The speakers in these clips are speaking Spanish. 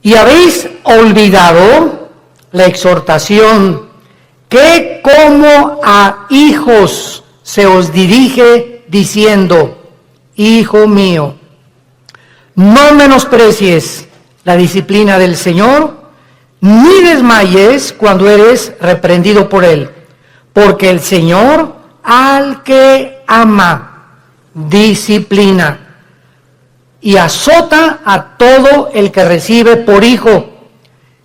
Y habéis olvidado la exhortación que como a hijos se os dirige diciendo: Hijo mío, no menosprecies la disciplina del Señor, ni desmayes cuando eres reprendido por Él, porque el Señor al que ama disciplina y azota a todo el que recibe por hijo.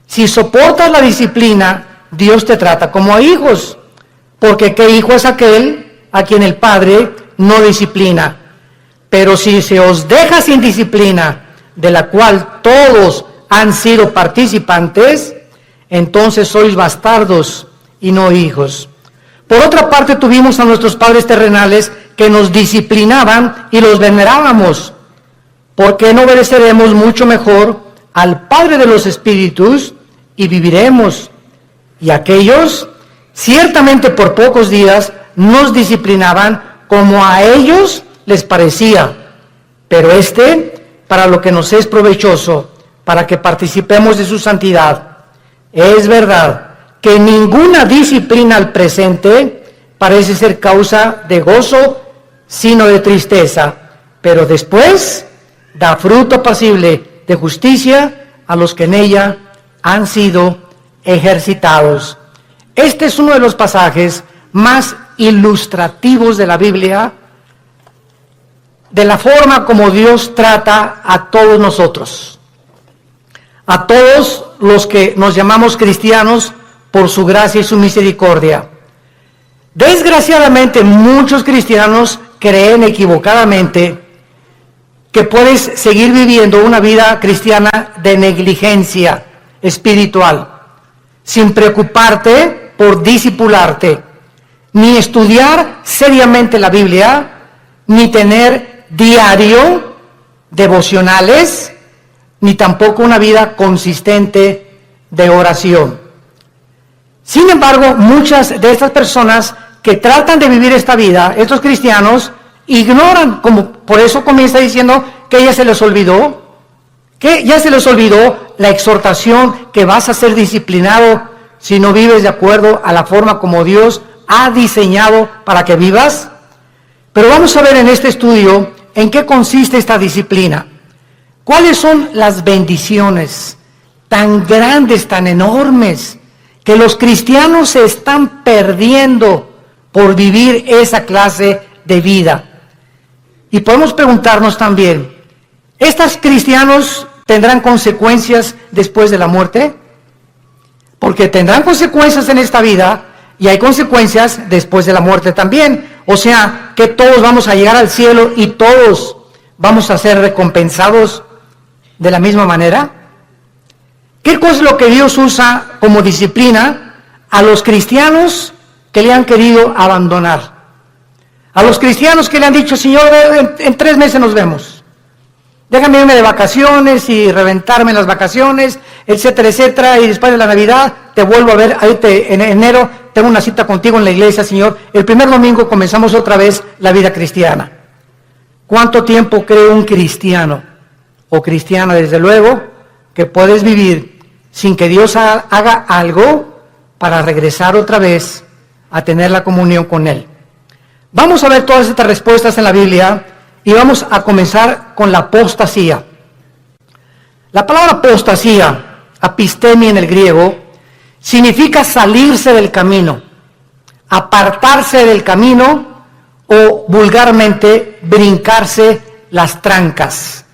Si soportas la disciplina, Dios te trata como a hijos, porque ¿qué hijo es aquel a quien el Padre no disciplina? Pero si se os deja sin disciplina, de la cual todos han sido participantes, entonces sois bastardos y no hijos. Por otra parte, tuvimos a nuestros padres terrenales que nos disciplinaban y los venerábamos. ¿Por qué no obedeceremos mucho mejor al Padre de los Espíritus y viviremos? Y aquellos, ciertamente por pocos días, nos disciplinaban como a ellos les parecía, pero para lo que nos es provechoso, para que participemos de su santidad. Es verdad que ninguna disciplina al presente parece ser causa de gozo, sino de tristeza, pero después da fruto apacible de justicia a los que en ella han sido ejercitados. Este es uno de los pasajes más ilustrativos de la Biblia, de la forma como Dios trata a todos nosotros, a todos los que nos llamamos cristianos por su gracia y su misericordia. Desgraciadamente, muchos cristianos creen equivocadamente que puedes seguir viviendo una vida cristiana de negligencia espiritual, sin preocuparte por discipularte, ni estudiar seriamente la Biblia, ni tener diario devocionales, ni tampoco una vida consistente de oración. Sin embargo, muchas de estas personas que tratan de vivir esta vida, estos cristianos, ignoran, como por eso comienza diciendo que ya se les olvidó la exhortación que vas a ser disciplinado si no vives de acuerdo a la forma como Dios ha diseñado para que vivas. Pero vamos a ver en este estudio en qué consiste esta disciplina. ¿Cuáles son las bendiciones tan grandes, tan enormes, que los cristianos se están perdiendo por vivir esa clase de vida? Y podemos preguntarnos también, ¿estos cristianos tendrán consecuencias después de la muerte? Porque tendrán consecuencias en esta vida y hay consecuencias después de la muerte también. O sea, que todos vamos a llegar al cielo y todos vamos a ser recompensados de la misma manera. ¿Qué cosa es lo que Dios usa como disciplina a los cristianos que le han querido abandonar? A los cristianos que le han dicho: Señor, en 3 meses nos vemos. Déjame irme de vacaciones y reventarme en las vacaciones, etcétera, etcétera, y después de la Navidad te vuelvo a ver, ahí en enero tengo una cita contigo en la iglesia, Señor. El primer domingo comenzamos otra vez la vida cristiana. ¿Cuánto tiempo cree un cristiano o cristiana, desde luego, que puedes vivir sin que Dios haga algo para regresar otra vez a tener la comunión con Él? Vamos a ver todas estas respuestas en la Biblia y vamos a comenzar con la apostasía. La palabra apostasía, apistemia en el griego, significa salirse del camino, apartarse del camino o vulgarmente brincarse las trancas.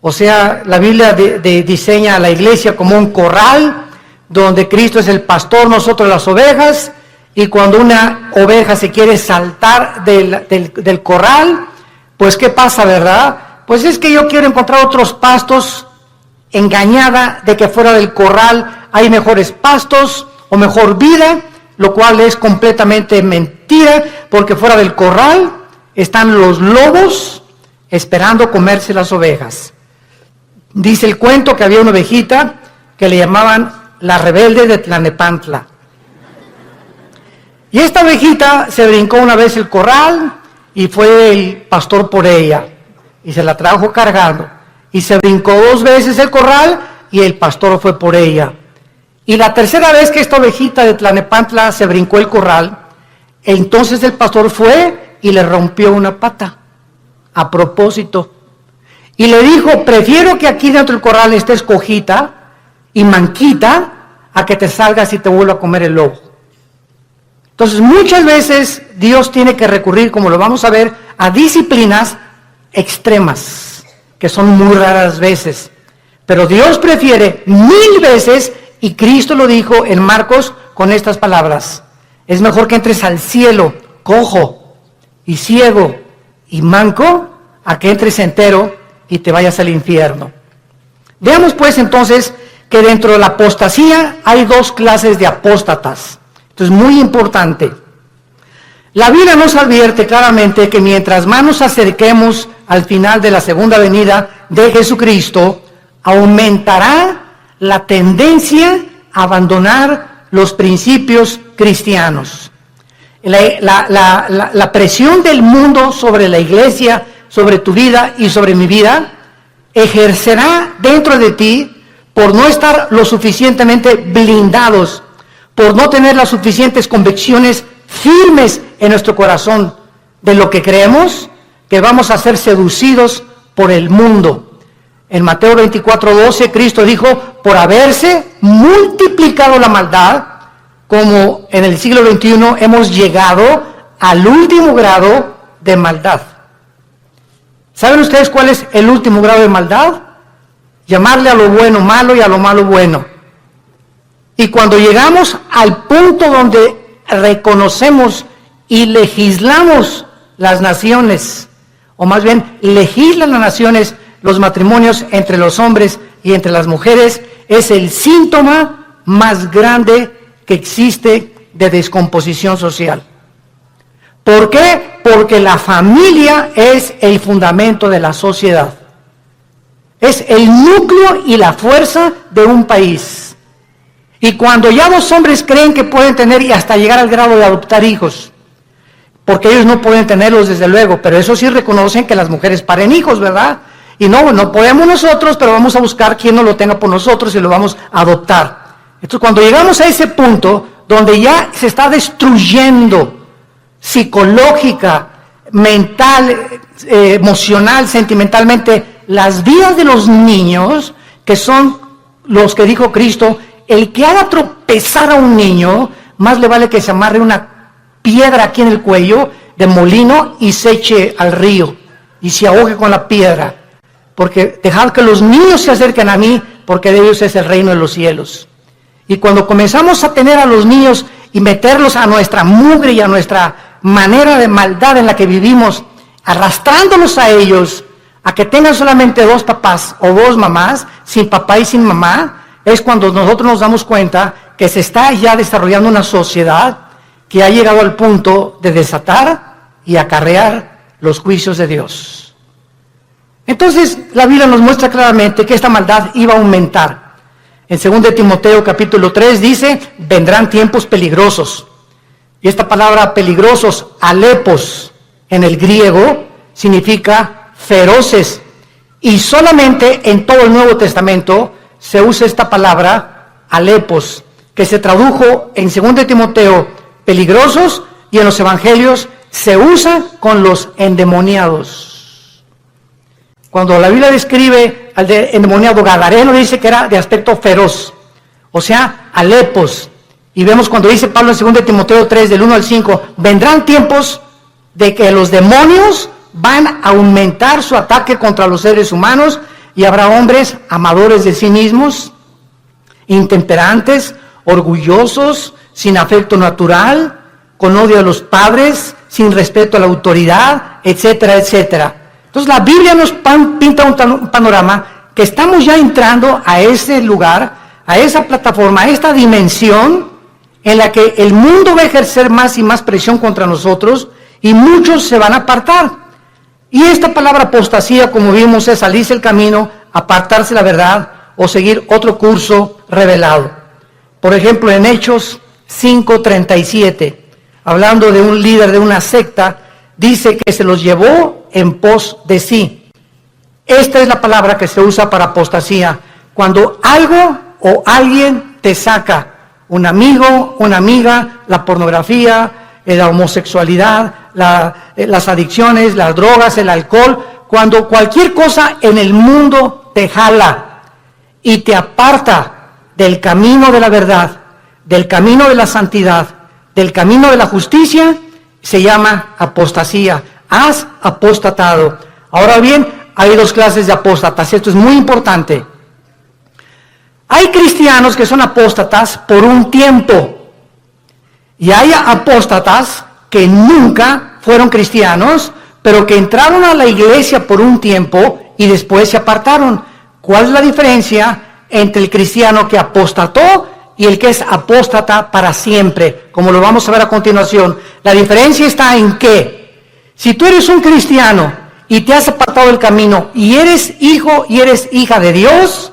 O sea, la Biblia diseña a la iglesia como un corral donde Cristo es el pastor, nosotros las ovejas, y cuando una oveja se quiere saltar del corral, pues ¿qué pasa, verdad? Pues es que yo quiero encontrar otros pastos, engañada de que fuera del corral hay mejores pastos o mejor vida, lo cual es completamente mentira, porque fuera del corral están los lobos esperando comerse las ovejas. Dice el cuento que había una ovejita que le llamaban la rebelde de Tlanepantla. Y esta ovejita se brincó una vez el corral y fue el pastor por ella y se la trajo cargando. Y se brincó 2 veces el corral y el pastor fue por ella. Y la tercera vez que esta ovejita de Tlalnepantla se brincó el corral, entonces el pastor fue y le rompió una pata, a propósito. Y le dijo, prefiero que aquí dentro del corral estés cojita y manquita, a que te salgas y te vuelva a comer el lobo. Entonces muchas veces Dios tiene que recurrir, como lo vamos a ver, a disciplinas extremas, que son muy raras veces. Pero Dios prefiere 1000 veces, y Cristo lo dijo en Marcos con estas palabras: es mejor que entres al cielo cojo y ciego y manco, a que entres entero y te vayas al infierno. Veamos pues entonces que dentro de la apostasía hay 2 clases de apóstatas. Esto es muy importante. La Biblia nos advierte claramente que mientras más nos acerquemos al final de la segunda venida de Jesucristo, aumentará la tendencia a abandonar los principios cristianos. La presión del mundo sobre la iglesia, sobre tu vida y sobre mi vida, ejercerá dentro de ti por no estar lo suficientemente blindados, por no tener las suficientes convicciones firmes en nuestro corazón de lo que creemos, que vamos a ser seducidos por el mundo. En Mateo 24:12, Cristo dijo, por haberse multiplicado la maldad, como en el siglo XXI hemos llegado al último grado de maldad. ¿Saben ustedes cuál es el último grado de maldad? Llamarle a lo bueno malo y a lo malo bueno. Y cuando llegamos al punto donde reconocemos y legislamos las naciones, o más bien legislan las naciones los matrimonios entre los hombres y entre las mujeres, es el síntoma más grande que existe de descomposición social. ¿Por qué? Porque la familia es el fundamento de la sociedad. Es el núcleo y la fuerza de un país. Y cuando ya 2 hombres creen que pueden tener y hasta llegar al grado de adoptar hijos, porque ellos no pueden tenerlos desde luego, pero eso sí reconocen que las mujeres paren hijos, ¿verdad? Y no podemos nosotros, pero vamos a buscar quien no lo tenga por nosotros y lo vamos a adoptar. Entonces cuando llegamos a ese punto donde ya se está destruyendo psicológica, mental, emocional, sentimentalmente, las vidas de los niños, que son los que dijo Cristo, el que haga tropezar a un niño, más le vale que se amarre una piedra aquí en el cuello de molino y se eche al río y se ahogue con la piedra, porque dejad que los niños se acerquen a mí, porque de ellos es el reino de los cielos. Y cuando comenzamos a tener a los niños y meterlos a nuestra mugre y a nuestra manera de maldad en la que vivimos, arrastrándolos a ellos, a que tengan solamente 2 papás o 2 mamás, sin papá y sin mamá, es cuando nosotros nos damos cuenta que se está ya desarrollando una sociedad que ha llegado al punto de desatar y acarrear los juicios de Dios. Entonces, la Biblia nos muestra claramente que esta maldad iba a aumentar. En 2 Timoteo capítulo 3 dice, vendrán tiempos peligrosos. Y esta palabra peligrosos, alepos, en el griego, significa feroces. Y solamente en todo el Nuevo Testamento se usa esta palabra, alepos, que se tradujo en 2 Timoteo, peligrosos, y en los evangelios se usa con los endemoniados. Cuando la Biblia describe al endemoniado gadareno, dice que era de aspecto feroz, o sea, alepos. Y vemos cuando dice Pablo en 2 Timoteo 3, del 1 al 5, vendrán tiempos de que los demonios van a aumentar su ataque contra los seres humanos, y habrá hombres amadores de sí mismos, intemperantes, orgullosos, sin afecto natural, con odio a los padres, sin respeto a la autoridad, etcétera, etcétera. Entonces la Biblia nos pinta un panorama que estamos ya entrando a ese lugar, a esa plataforma, a esta dimensión en la que el mundo va a ejercer más y más presión contra nosotros y muchos se van a apartar. Y esta palabra apostasía, como vimos, es salirse el camino, apartarse la verdad o seguir otro curso revelado. Por ejemplo, en Hechos 5:37, hablando de un líder de una secta, dice que se los llevó en pos de sí. Esta es la palabra que se usa para apostasía, cuando algo o alguien te saca, un amigo, una amiga, la pornografía, la homosexualidad, las adicciones, las drogas, el alcohol, cuando cualquier cosa en el mundo te jala y te aparta del camino de la verdad, del camino de la santidad, del camino de la justicia, se llama apostasía. Has apostatado. Ahora bien, hay dos clases de apóstatas. Esto es muy importante. Hay cristianos que son apóstatas por un tiempo. Y hay apóstatas que nunca fueron cristianos, pero que entraron a la iglesia por un tiempo y después se apartaron. ¿Cuál es la diferencia entre el cristiano que apostató y el que es apóstata para siempre? Como lo vamos a ver a continuación. La diferencia está en que si tú eres un cristiano y te has apartado del camino y eres hijo y eres hija de Dios,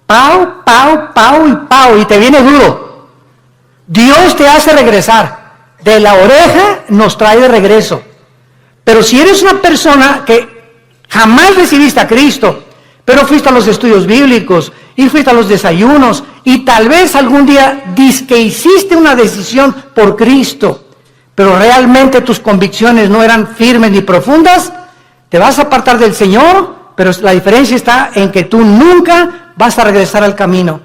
pau, pau, pau y pau, y te viene duro. Dios te hace regresar. De la oreja nos trae de regreso. Pero si eres una persona que jamás recibiste a Cristo, pero fuiste a los estudios bíblicos y fuiste a los desayunos y tal vez algún día que hiciste una decisión por Cristo, pero realmente tus convicciones no eran firmes ni profundas, te vas a apartar del Señor, pero la diferencia está en que tú nunca vas a regresar al camino.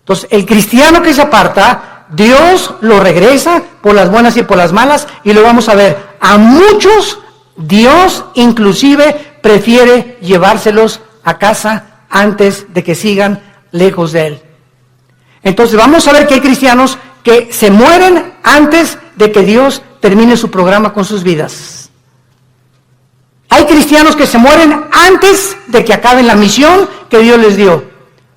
Entonces, el cristiano que se aparta, Dios lo regresa por las buenas y por las malas, y lo vamos a ver. A muchos, Dios inclusive prefiere llevárselos a casa antes de que sigan lejos de Él. Entonces vamos a ver que hay cristianos que se mueren antes de que Dios termine su programa con sus vidas. Hay cristianos que se mueren antes de que acaben la misión que Dios les dio,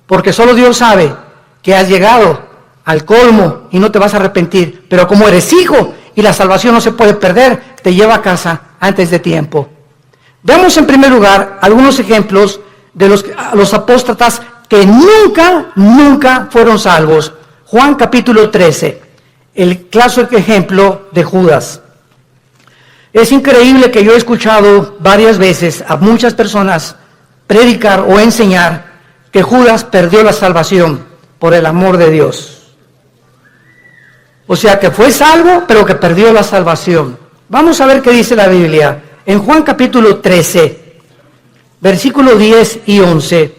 porque solo Dios sabe que has llegado al colmo y no te vas a arrepentir, pero como eres hijo y la salvación no se puede perder, te lleva a casa antes de tiempo. Veamos en primer lugar algunos ejemplos de los apóstatas que nunca fueron salvos. Juan capítulo 13, el clásico ejemplo de Judas. Es increíble que yo he escuchado varias veces a muchas personas predicar o enseñar que Judas perdió la salvación por el amor de Dios. O sea, que fue salvo, pero que perdió la salvación. Vamos a ver qué dice la Biblia. En Juan capítulo 13, versículos 10 y 11.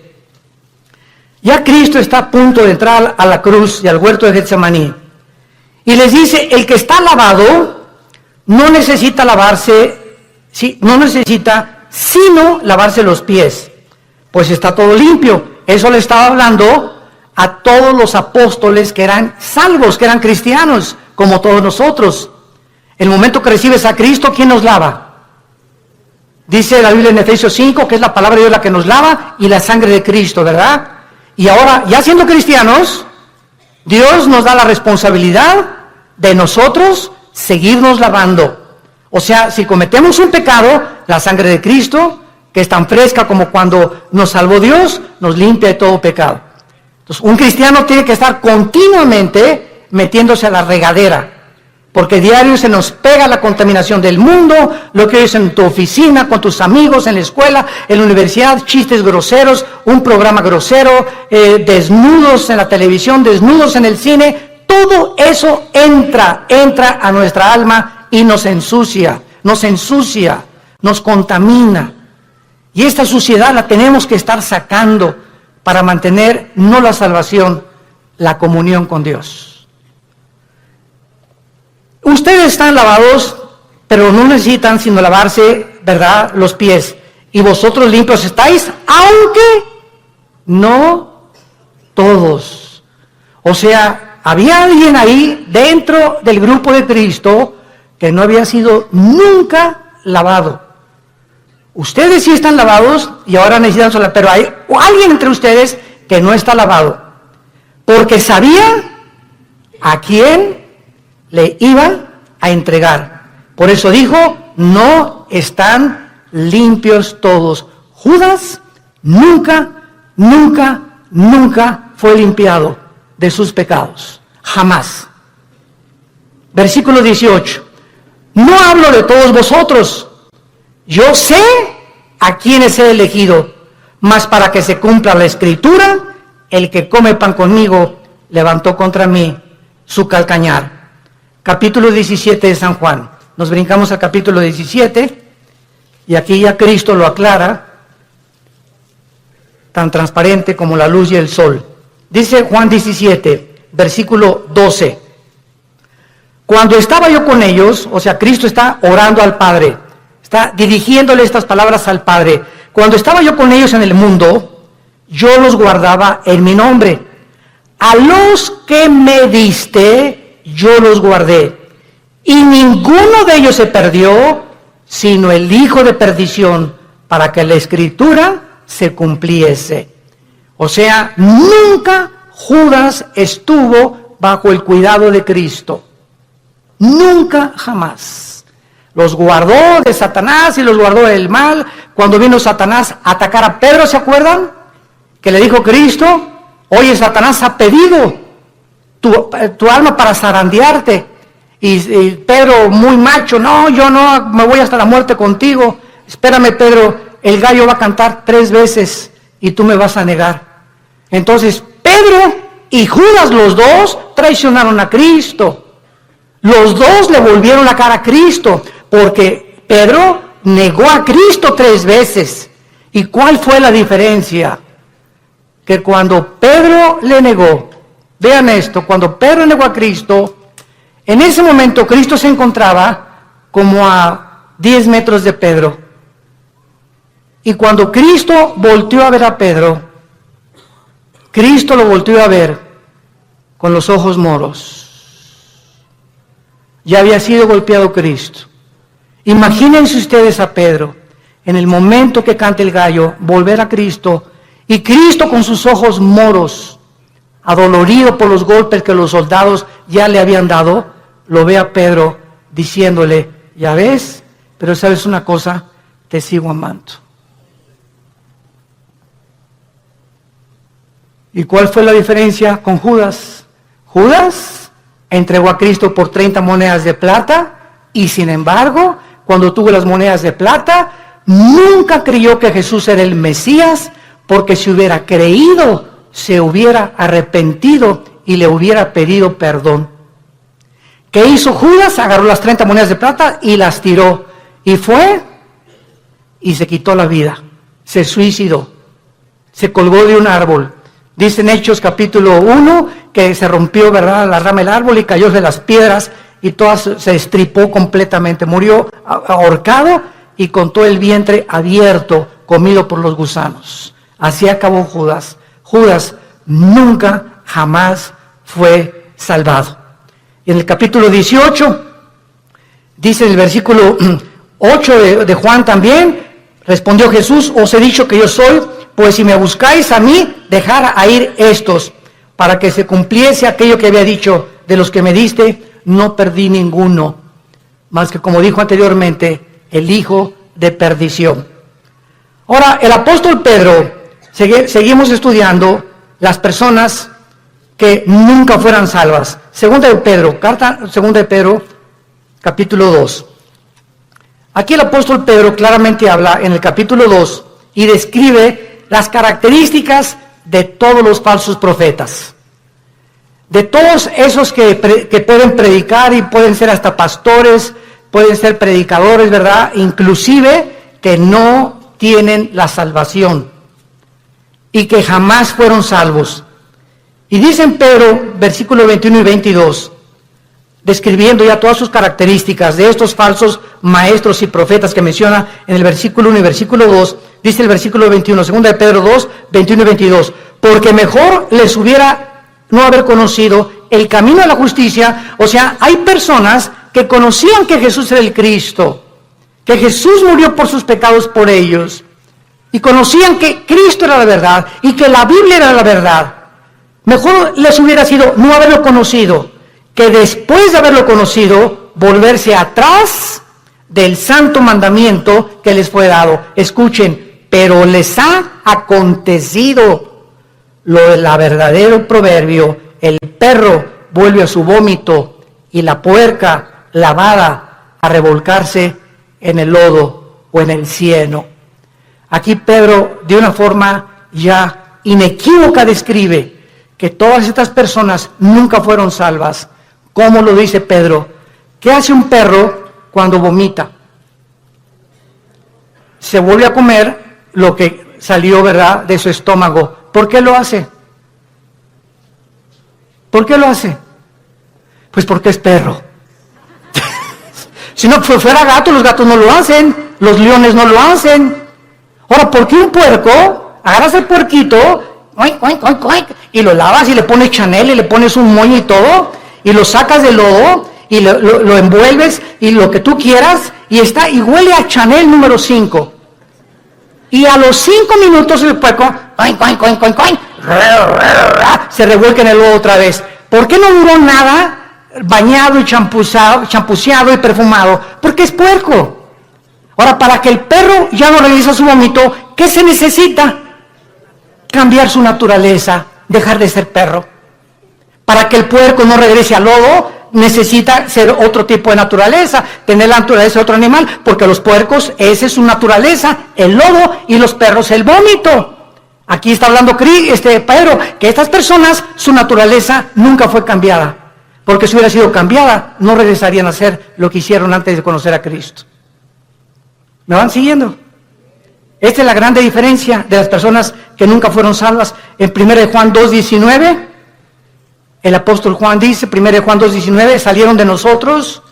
Ya Cristo está a punto de entrar a la cruz y al huerto de Getsemaní. Y les dice, el que está lavado no necesita lavarse, sino lavarse los pies, pues está todo limpio. Eso le estaba hablando a todos los apóstoles que eran salvos, que eran cristianos, como todos nosotros. El momento que recibes a Cristo, ¿quién nos lava? Dice la Biblia en Efesios 5, que es la palabra de Dios la que nos lava, y la sangre de Cristo, ¿verdad? Y ahora, ya siendo cristianos, Dios nos da la responsabilidad de nosotros seguirnos lavando. O sea, si cometemos un pecado, la sangre de Cristo, que es tan fresca como cuando nos salvó Dios, nos limpia de todo pecado. Entonces, un cristiano tiene que estar continuamente metiéndose a la regadera, porque diario se nos pega la contaminación del mundo, lo que oyes en tu oficina, con tus amigos, en la escuela, en la universidad, chistes groseros, un programa grosero, desnudos en la televisión, desnudos en el cine. Todo eso entra a nuestra alma y nos ensucia, nos contamina. Y esta suciedad la tenemos que estar sacando para mantener no la salvación, la comunión con Dios. Ustedes están lavados, pero no necesitan sino lavarse, ¿verdad?, los pies. Y vosotros limpios estáis, aunque no todos. O sea, había alguien ahí dentro del grupo de Cristo que no había sido nunca lavado. Ustedes sí están lavados y ahora necesitan sola, pero hay alguien entre ustedes que no está lavado, porque sabía a quién le iba a entregar. Por eso dijo, no están limpios todos. Judas nunca fue limpiado de sus pecados, jamás. Versículo 18. No hablo de todos vosotros. Yo sé a quienes he elegido, Mas para que se cumpla la escritura, el que come pan conmigo levantó contra mí su calcañar. Capítulo 17 de San Juan. Nos brincamos al capítulo 17 y aquí ya Cristo lo aclara, tan transparente como la luz y el sol. Dice Juan 17, versículo 12. Cuando estaba yo con ellos, o sea, Cristo está orando al Padre, está dirigiéndole estas palabras al Padre. Cuando estaba yo con ellos en el mundo, yo los guardaba en mi nombre. A los que me diste, yo los guardé. Y ninguno de ellos se perdió, sino el hijo de perdición, para que la escritura se cumpliese. O sea, nunca Judas estuvo bajo el cuidado de Cristo. Nunca, jamás. Los guardó de Satanás y los guardó del mal. Cuando vino Satanás a atacar a Pedro, ¿se acuerdan? Que le dijo Cristo, oye, Satanás ha pedido tu alma para zarandearte. Y Pedro, muy macho, no, yo no, me voy hasta la muerte contigo. Espérame, Pedro, el gallo va a cantar 3 veces y tú me vas a negar. Entonces, Pedro y Judas, los dos, traicionaron a Cristo. Los dos le volvieron la cara a Cristo, porque Pedro negó a Cristo 3 veces. ¿Y cuál fue la diferencia? Que cuando Pedro le negó, vean esto, cuando Pedro negó a Cristo, en ese momento Cristo se encontraba como a 10 metros de Pedro. Y cuando Cristo volteó a ver a Pedro, Cristo lo volteó a ver con los ojos moros. Ya había sido golpeado Cristo. Imagínense ustedes a Pedro, en el momento que cante el gallo, volver a Cristo, y Cristo con sus ojos moros, adolorido por los golpes que los soldados ya le habían dado, lo ve a Pedro diciéndole, ya ves, pero sabes una cosa, te sigo amando. ¿Y cuál fue la diferencia con Judas? Judas entregó a Cristo por 30 monedas de plata y sin embargo, cuando tuvo las monedas de plata, nunca creyó que Jesús era el Mesías, porque si hubiera creído, se hubiera arrepentido y le hubiera pedido perdón. ¿Qué hizo Judas? Agarró las 30 monedas de plata y las tiró. Y fue y se quitó la vida. Se suicidó. Se colgó de un árbol. Dice en Hechos capítulo 1 que se rompió, ¿verdad?, la rama del árbol y cayó de las piedras y todas se estripó completamente. Murió ahorcado y con todo el vientre abierto, comido por los gusanos. Así acabó Judas. Judas nunca, jamás fue salvado. En el capítulo 18, dice en el versículo 8 de Juan también, respondió Jesús, os he dicho que yo soy, pues si me buscáis a mí, dejad a ir estos, para que se cumpliese aquello que había dicho, de los que me diste, no perdí ninguno, más que como dijo anteriormente, el hijo de perdición. Ahora, el apóstol Pedro, seguimos estudiando las personas que nunca fueran salvas. Segunda de Pedro, capítulo 2. Aquí el apóstol Pedro claramente habla en el capítulo 2 y describe las características de todos los falsos profetas. De todos esos que pueden predicar y pueden ser hasta pastores, pueden ser predicadores, ¿verdad? Inclusive que no tienen la salvación y que jamás fueron salvos. Y dice en Pedro, versículos 21 y 22, describiendo ya todas sus características de estos falsos maestros y profetas que menciona en el versículo 1 y versículo 2, dice el versículo 21, segunda de Pedro 2, 21 y 22, porque mejor les hubiera no haber conocido el camino a la justicia. O sea, hay personas que conocían que Jesús era el Cristo, que Jesús murió por sus pecados por ellos, y conocían que Cristo era la verdad y que la Biblia era la verdad. Mejor les hubiera sido no haberlo conocido, que después de haberlo conocido, volverse atrás del santo mandamiento que les fue dado. Escuchen, pero les ha acontecido lo del verdadero proverbio, el perro vuelve a su vómito y la puerca lavada a revolcarse en el lodo o en el cieno. Aquí Pedro, de una forma ya inequívoca, describe que todas estas personas nunca fueron salvas. ¿Cómo lo dice Pedro? ¿Qué hace un perro cuando vomita? Se vuelve a comer lo que salió, ¿verdad?, de su estómago. ¿Por qué lo hace? ¿Por qué lo hace? Pues porque es perro. Si no fuera gato, los gatos no lo hacen, los leones no lo hacen. Ahora, ¿por qué un puerco? Agarras el puerquito, oink, oink, oink, oink, y lo lavas y le pones Chanel y le pones un moño y todo, y lo sacas del lodo y lo envuelves y lo que tú quieras, y está y huele a Chanel número 5. Y a los 5 minutos el puerco, oink, oink, oink, oink, oink, se revuelca en el lodo otra vez. ¿Por qué no duró nada bañado y champuceado y perfumado? Porque es puerco. Ahora, para que el perro ya no regrese a su vómito, ¿qué se necesita? Cambiar su naturaleza, dejar de ser perro. Para que el puerco no regrese al lodo, necesita ser otro tipo de naturaleza, tener la naturaleza de otro animal, porque los puercos, esa es su naturaleza, el lodo, y los perros el vómito. Aquí está hablando Pedro, que estas personas, su naturaleza nunca fue cambiada, porque si hubiera sido cambiada, no regresarían a hacer lo que hicieron antes de conocer a Cristo. ¿Me van siguiendo? Esta es la grande diferencia de las personas que nunca fueron salvas. En 1 Juan 2:19, el apóstol Juan dice, 1 Juan 2:19, salieron de nosotros.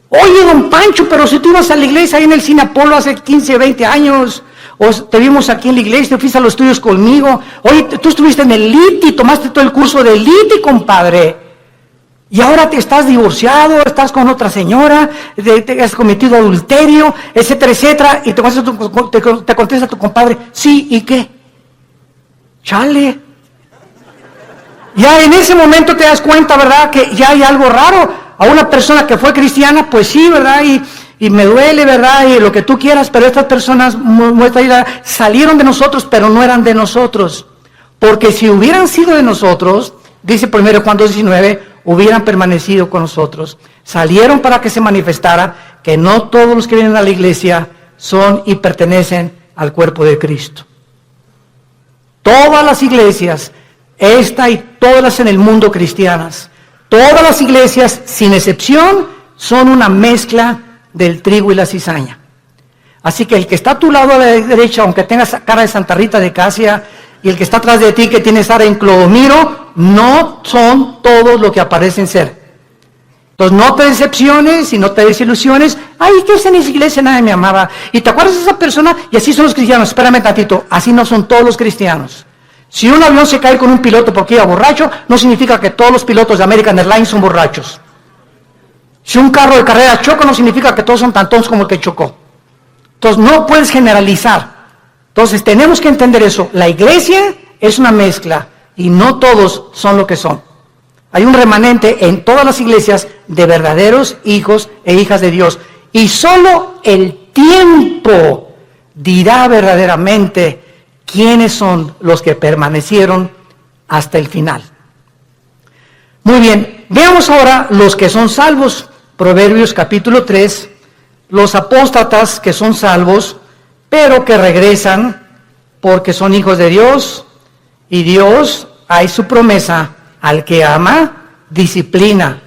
Oye, don Pancho, pero si tú ibas a la iglesia ahí en el Cine Apolo hace 15, 20 años, o te vimos aquí en la iglesia, te fuiste a los estudios conmigo, oye, tú estuviste en el LITI, tomaste todo el curso del LITI, compadre. Y ahora te estás divorciado, estás con otra señora, te has cometido adulterio, etcétera, etcétera, y te contesta tu compadre, sí, ¿y qué? Chale. Ya en ese momento te das cuenta, ¿verdad?, que ya hay algo raro. A una persona que fue cristiana, pues sí, ¿verdad?, y me duele, ¿verdad?, y lo que tú quieras, pero estas personas salieron de nosotros, pero no eran de nosotros. Porque si hubieran sido de nosotros, dice 1 Juan 2:19, hubieran permanecido con nosotros. Salieron para que se manifestara que no todos los que vienen a la iglesia son y pertenecen al cuerpo de Cristo. Todas las iglesias, esta y todas las en el mundo cristianas, todas las iglesias, sin excepción, son una mezcla del trigo y la cizaña. Así que el que está a tu lado a la derecha, aunque tengas cara de Santa Rita de Casia, y el que está atrás de ti, que tiene cara en Clodomiro, no son todos lo que aparecen ser. Entonces no te decepciones y no te desilusiones. Ay, que en esa iglesia nadie me amaba. Y te acuerdas de esa persona, y así son los cristianos. Espérame tantito, así no son todos los cristianos. Si un avión se cae con un piloto porque iba borracho, no significa que todos los pilotos de American Airlines son borrachos. Si un carro de carrera choca, no significa que todos son tan tontos como el que chocó. Entonces no puedes generalizar. Entonces tenemos que entender eso. La iglesia es una mezcla y no todos son lo que son. Hay un remanente en todas las iglesias de verdaderos hijos e hijas de Dios. Y solo el tiempo dirá verdaderamente quiénes son los que permanecieron hasta el final. Muy bien, veamos ahora los que son salvos. Proverbios capítulo 3, los apóstatas que son salvos, pero que regresan porque son hijos de Dios, y Dios, hay su promesa, al que ama, disciplina.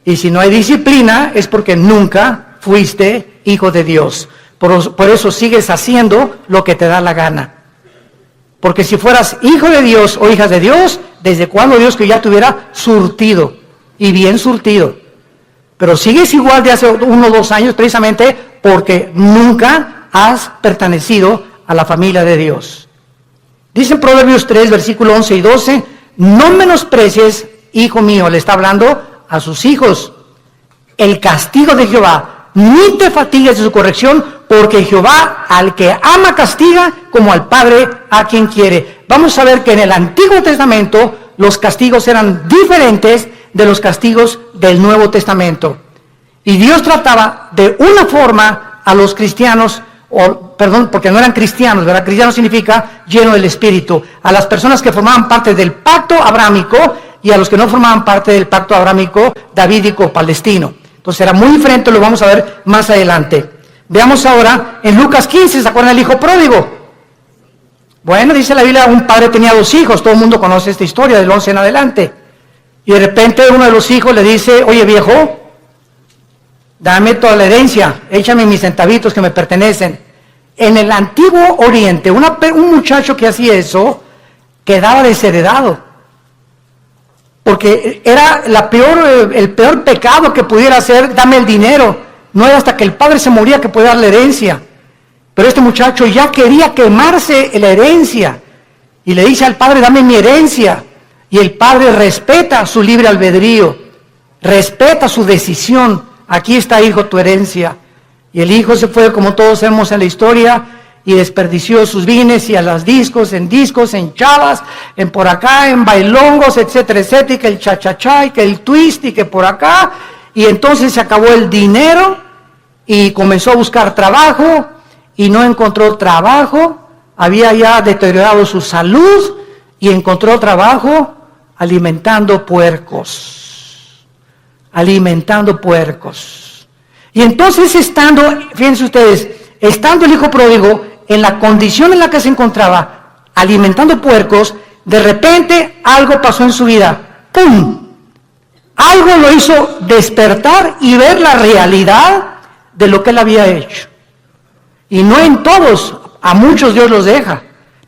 Y si no hay disciplina, es porque nunca fuiste hijo de Dios. Por eso sigues haciendo lo que te da la gana. Porque si fueras hijo de Dios o hija de Dios, ¿desde cuándo Dios que ya te hubiera surtido? Y bien surtido. Pero sigues igual de hace 1 o 2 años, precisamente porque nunca has pertenecido a la familia de Dios. Dice en Proverbios 3, versículo 11 y 12, no menosprecies, hijo mío, le está hablando a sus hijos, el castigo de Jehová, ni te fatigues de su corrección, porque Jehová al que ama castiga, como al padre a quien quiere. Vamos a ver que en el Antiguo Testamento los castigos eran diferentes de los castigos del Nuevo Testamento. Y Dios trataba de una forma a los cristianos, porque no eran cristianos, ¿verdad? Cristiano significa lleno del Espíritu. A las personas que formaban parte del pacto abrámico y a los que no formaban parte del pacto abrámico davídico palestino. Entonces era muy diferente, lo vamos a ver más adelante. Veamos ahora en Lucas 15, ¿se acuerdan del hijo pródigo? Bueno, dice la Biblia, un padre tenía 2 hijos, todo el mundo conoce esta historia, del 11 en adelante. Y de repente uno de los hijos le dice, oye viejo, dame toda la herencia, échame mis centavitos que me pertenecen. En el antiguo Oriente, un muchacho que hacía eso, quedaba desheredado. Porque era el peor pecado que pudiera hacer, dame el dinero. No era hasta que el padre se moría que podía dar la herencia. Pero este muchacho ya quería quemarse la herencia. Y le dice al padre, dame mi herencia. Y el padre respeta su libre albedrío. Respeta su decisión. Aquí está, hijo, tu herencia. Y el hijo se fue, como todos vemos en la historia, y desperdició sus bienes y a las discos, en chavas, en por acá, en bailongos, etcétera, etcétera, y que el cha-cha-cha, y que el twist, y que por acá. Y entonces se acabó el dinero y comenzó a buscar trabajo y no encontró trabajo. Había ya deteriorado su salud y encontró trabajo alimentando puercos. Alimentando puercos. Y entonces fíjense ustedes, estando el hijo pródigo en la condición en la que se encontraba, alimentando puercos, de repente algo pasó en su vida. ¡Pum! Algo lo hizo despertar y ver la realidad de lo que él había hecho. Y no en todos, a muchos Dios los deja.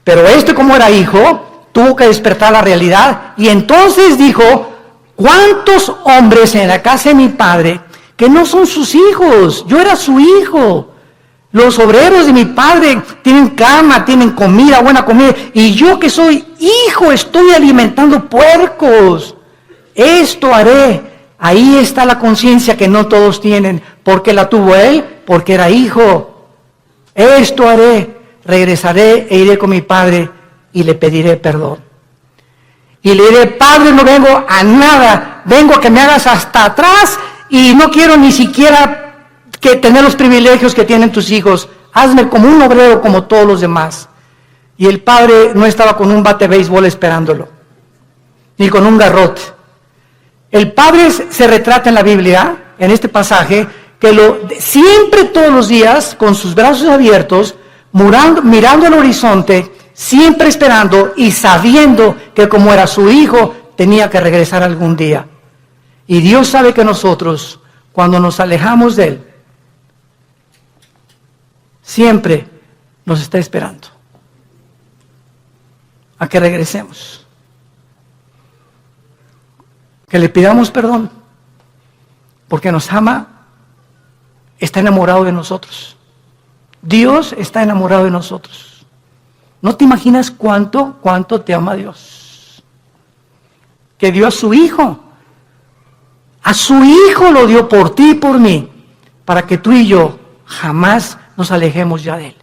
Pero como era hijo, tuvo que despertar la realidad. Y entonces dijo, ¿cuántos hombres en la casa de mi padre que no son sus hijos? Yo era su hijo. Los obreros de mi padre tienen cama, tienen comida, buena comida. Y yo que soy hijo, estoy alimentando puercos. Esto haré. Ahí está la conciencia que no todos tienen. ¿Por qué la tuvo él? Porque era hijo. Esto haré. Regresaré e iré con mi padre y le pediré perdón. Y le diré, padre, no vengo a nada. Vengo a que me hagas hasta atrás y no quiero ni siquiera que tener los privilegios que tienen tus hijos. Hazme como un obrero como todos los demás. Y el padre no estaba con un bate de béisbol esperándolo, ni con un garrote. El padre se retrata en la Biblia, en este pasaje, que siempre todos los días, con sus brazos abiertos, mirando al horizonte, siempre esperando y sabiendo que como era su hijo, tenía que regresar algún día. Y Dios sabe que nosotros, cuando nos alejamos de Él, siempre nos está esperando a que regresemos, que le pidamos perdón, porque nos ama, está enamorado de nosotros. Dios está enamorado de nosotros. No te imaginas cuánto te ama Dios, que dio a su hijo. A su hijo lo dio por ti y por mí, para que tú y yo jamás nos alejemos ya de Él.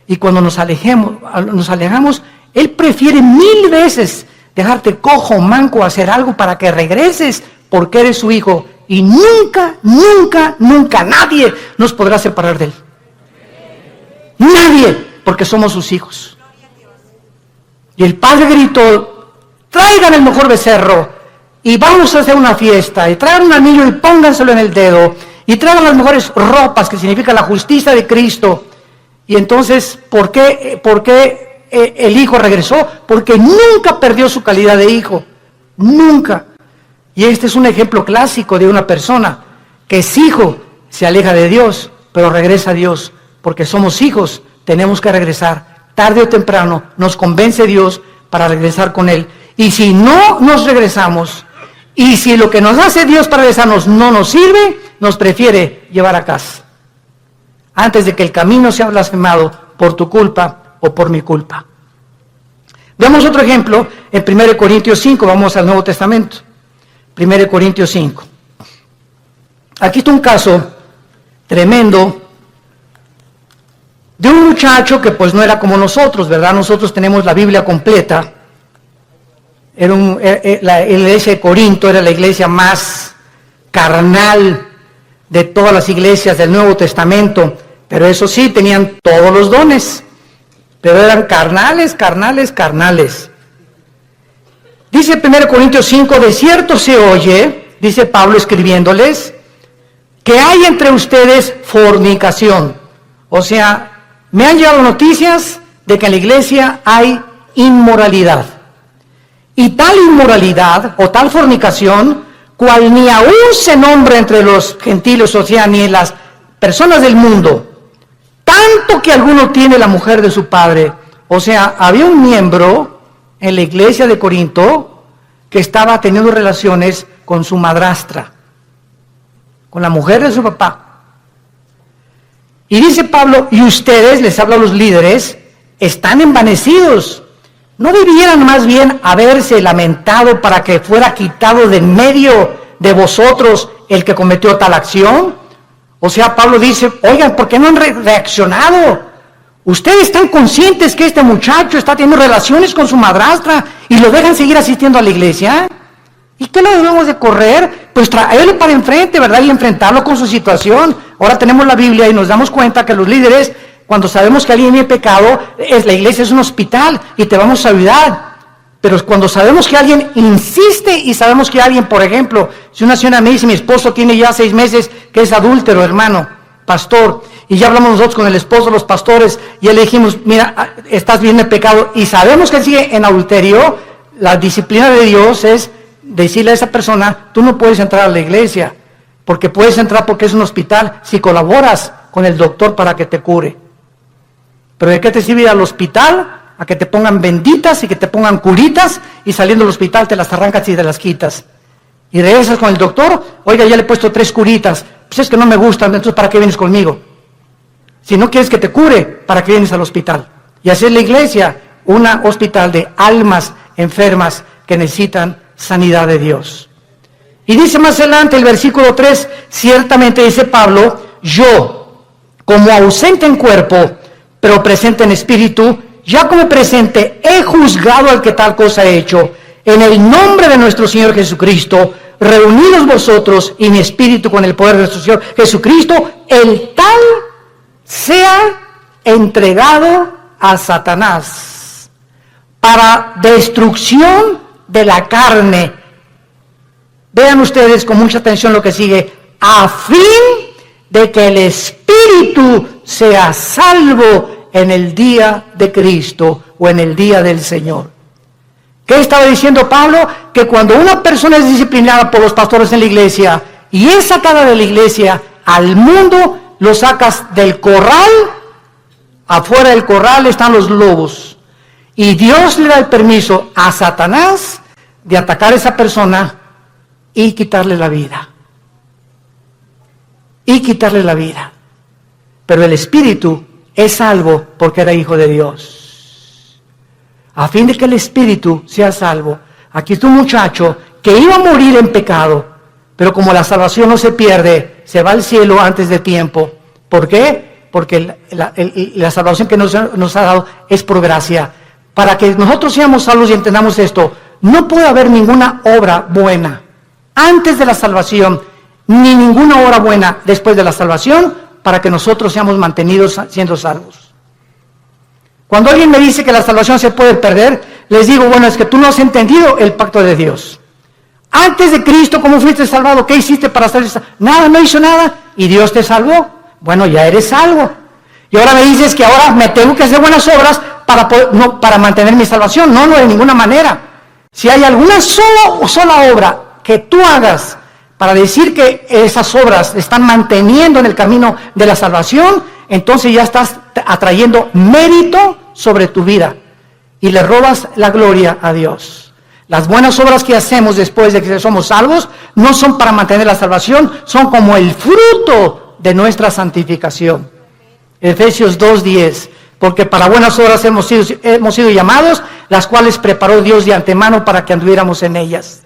Y cuando nos alejamos, Él prefiere 1000 veces dejarte cojo, manco, hacer algo para que regreses, porque eres su hijo. Y nunca, nunca, nunca nadie nos podrá separar de Él. Nadie, porque somos sus hijos. Y el padre gritó, traigan el mejor becerro y vamos a hacer una fiesta, y traigan un anillo y pónganselo en el dedo, y traigan las mejores ropas, que significa la justicia de Cristo. Y entonces, ¿por qué el hijo regresó? Porque nunca perdió su calidad de hijo, nunca. Y este es un ejemplo clásico de una persona que es hijo, se aleja de Dios, pero regresa a Dios, porque somos hijos, tenemos que regresar, tarde o temprano nos convence Dios para regresar con Él. Y si no nos regresamos, y si lo que nos hace Dios para regresarnos no nos sirve, nos prefiere llevar a casa, antes de que el camino sea blasfemado por tu culpa o por mi culpa. Veamos otro ejemplo en 1 Corintios 5, vamos al Nuevo Testamento. 1 Corintios 5. Aquí está un caso tremendo de un muchacho que pues no era como nosotros, ¿verdad? Nosotros tenemos la Biblia completa. La iglesia de Corinto era la iglesia más carnal de todas las iglesias del Nuevo Testamento, pero eso sí, tenían todos los dones, pero eran carnales. Dice 1 Corintios 5, de cierto se oye, dice Pablo escribiéndoles, que hay entre ustedes fornicación. O sea, me han llegado noticias de que en la iglesia hay inmoralidad. Y tal inmoralidad o tal fornicación, cual ni aún se nombra entre los gentiles, o sea, ni en las personas del mundo, tanto que alguno tiene la mujer de su padre. O sea, había un miembro en la iglesia de Corinto que estaba teniendo relaciones con su madrastra, con la mujer de su papá. Y dice Pablo, y ustedes, les habla a los líderes, están envanecidos. ¿No debieran más bien haberse lamentado para que fuera quitado de en medio de vosotros el que cometió tal acción? O sea, Pablo dice, oigan, ¿por qué no han reaccionado? Ustedes están conscientes que este muchacho está teniendo relaciones con su madrastra y lo dejan seguir asistiendo a la iglesia. ¿Y qué lo debemos de correr? Pues traerlo para enfrente, ¿verdad? Y enfrentarlo con su situación. Ahora tenemos la Biblia y nos damos cuenta que los líderes, cuando sabemos que alguien tiene pecado, la iglesia es un hospital y te vamos a ayudar. Pero cuando sabemos que alguien insiste y sabemos que alguien, por ejemplo, si una señora me dice, mi esposo tiene ya 6 meses que es adúltero, hermano, pastor, y ya hablamos nosotros con el esposo, los pastores, y le dijimos, mira, estás bien de pecado, y sabemos que él sigue en adulterio, la disciplina de Dios es decirle a esa persona, tú no puedes entrar a la iglesia, porque puedes entrar porque es un hospital, si colaboras con el doctor para que te cure. Pero ¿de qué te sirve ir al hospital? A que te pongan benditas y que te pongan curitas, y saliendo del hospital te las arrancas y te las quitas. Y regresas con el doctor, oiga, ya le he puesto 3 curitas, pues es que no me gustan, entonces ¿para qué vienes conmigo? Si no quieres que te cure, ¿para qué vienes al hospital? Y así es la iglesia, un hospital de almas enfermas que necesitan sanidad de Dios. Y dice más adelante el versículo 3, ciertamente dice Pablo, yo, como ausente en cuerpo, pero presente en espíritu, ya como presente he juzgado al que tal cosa ha hecho, en el nombre de nuestro Señor Jesucristo, reunidos vosotros y mi espíritu con el poder de nuestro Señor Jesucristo, el tal sea entregado a Satanás para destrucción de la carne. Vean ustedes con mucha atención lo que sigue, a fin de que el espíritu sea salvo en el día de Cristo o en el día del Señor. ¿Qué estaba diciendo Pablo? Que cuando una persona es disciplinada por los pastores en la iglesia y es sacada de la iglesia al mundo, lo sacas del corral, afuera del corral están los lobos. Y Dios le da el permiso a Satanás de atacar a esa persona y quitarle la vida. Y quitarle la vida. Pero el espíritu es salvo porque era hijo de Dios. A fin de que el espíritu sea salvo. Aquí está un muchacho que iba a morir en pecado, pero como la salvación no se pierde, se va al cielo antes de tiempo. ¿Por qué? Porque la salvación que nos ha dado es por gracia. Para que nosotros seamos salvos y entendamos esto, no puede haber ninguna obra buena antes de la salvación, ni ninguna obra buena después de la salvación, para que nosotros seamos mantenidos siendo salvos. Cuando alguien me dice que la salvación se puede perder, les digo, bueno, es que tú no has entendido el pacto de Dios. Antes de Cristo, ¿cómo fuiste salvado? ¿Qué hiciste para ser salvo? Nada, no hizo nada, y Dios te salvó. Bueno, ya eres salvo. Y ahora me dices que ahora me tengo que hacer buenas obras para mantener mi salvación. No, de ninguna manera. Si hay alguna sola obra que tú hagas para decir que esas obras están manteniendo en el camino de la salvación, entonces ya estás atrayendo mérito sobre tu vida y le robas la gloria a Dios. Las buenas obras que hacemos después de que somos salvos no son para mantener la salvación, son como el fruto de nuestra santificación. Efesios 2:10, porque para buenas obras hemos sido llamados, las cuales preparó Dios de antemano para que anduviéramos en ellas.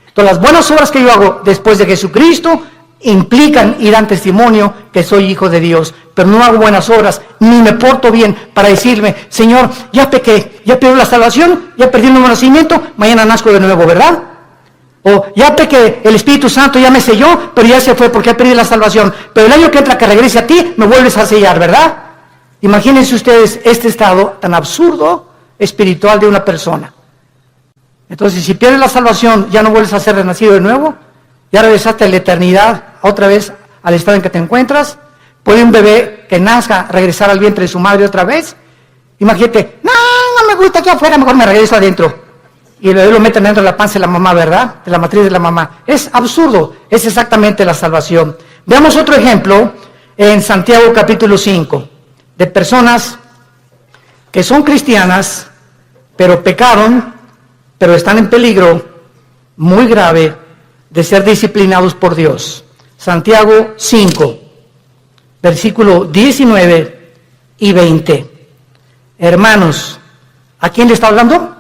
Entonces, las buenas obras que yo hago después de Jesucristo implican y dan testimonio que soy hijo de Dios, pero no hago buenas obras, ni me porto bien para decirme, Señor, ya pequé, ya perdí la salvación, ya perdí el nuevo nacimiento, mañana nazco de nuevo, ¿verdad? O ya pequé, el Espíritu Santo ya me selló, pero ya se fue porque ya perdí la salvación, pero el año que entra que regrese a ti, me vuelves a sellar, ¿verdad? Imagínense ustedes este estado tan absurdo espiritual de una persona. Entonces, si pierdes la salvación, ya no vuelves a ser renacido de nuevo, ya regresaste a la eternidad, otra vez al estado en que te encuentras, ¿Puede un bebé que nazca regresar al vientre de su madre otra vez? Imagínate, no me gusta aquí afuera, mejor me regreso adentro. Y el bebé lo meten dentro de la panza de la mamá, ¿verdad? De la matriz de la mamá. Es absurdo, es exactamente la salvación. Veamos otro ejemplo en Santiago capítulo 5, de personas que son cristianas, pero pecaron, pero están en peligro muy grave de ser disciplinados por Dios. Santiago 5, versículo 19 y 20. Hermanos, ¿a quién le está hablando?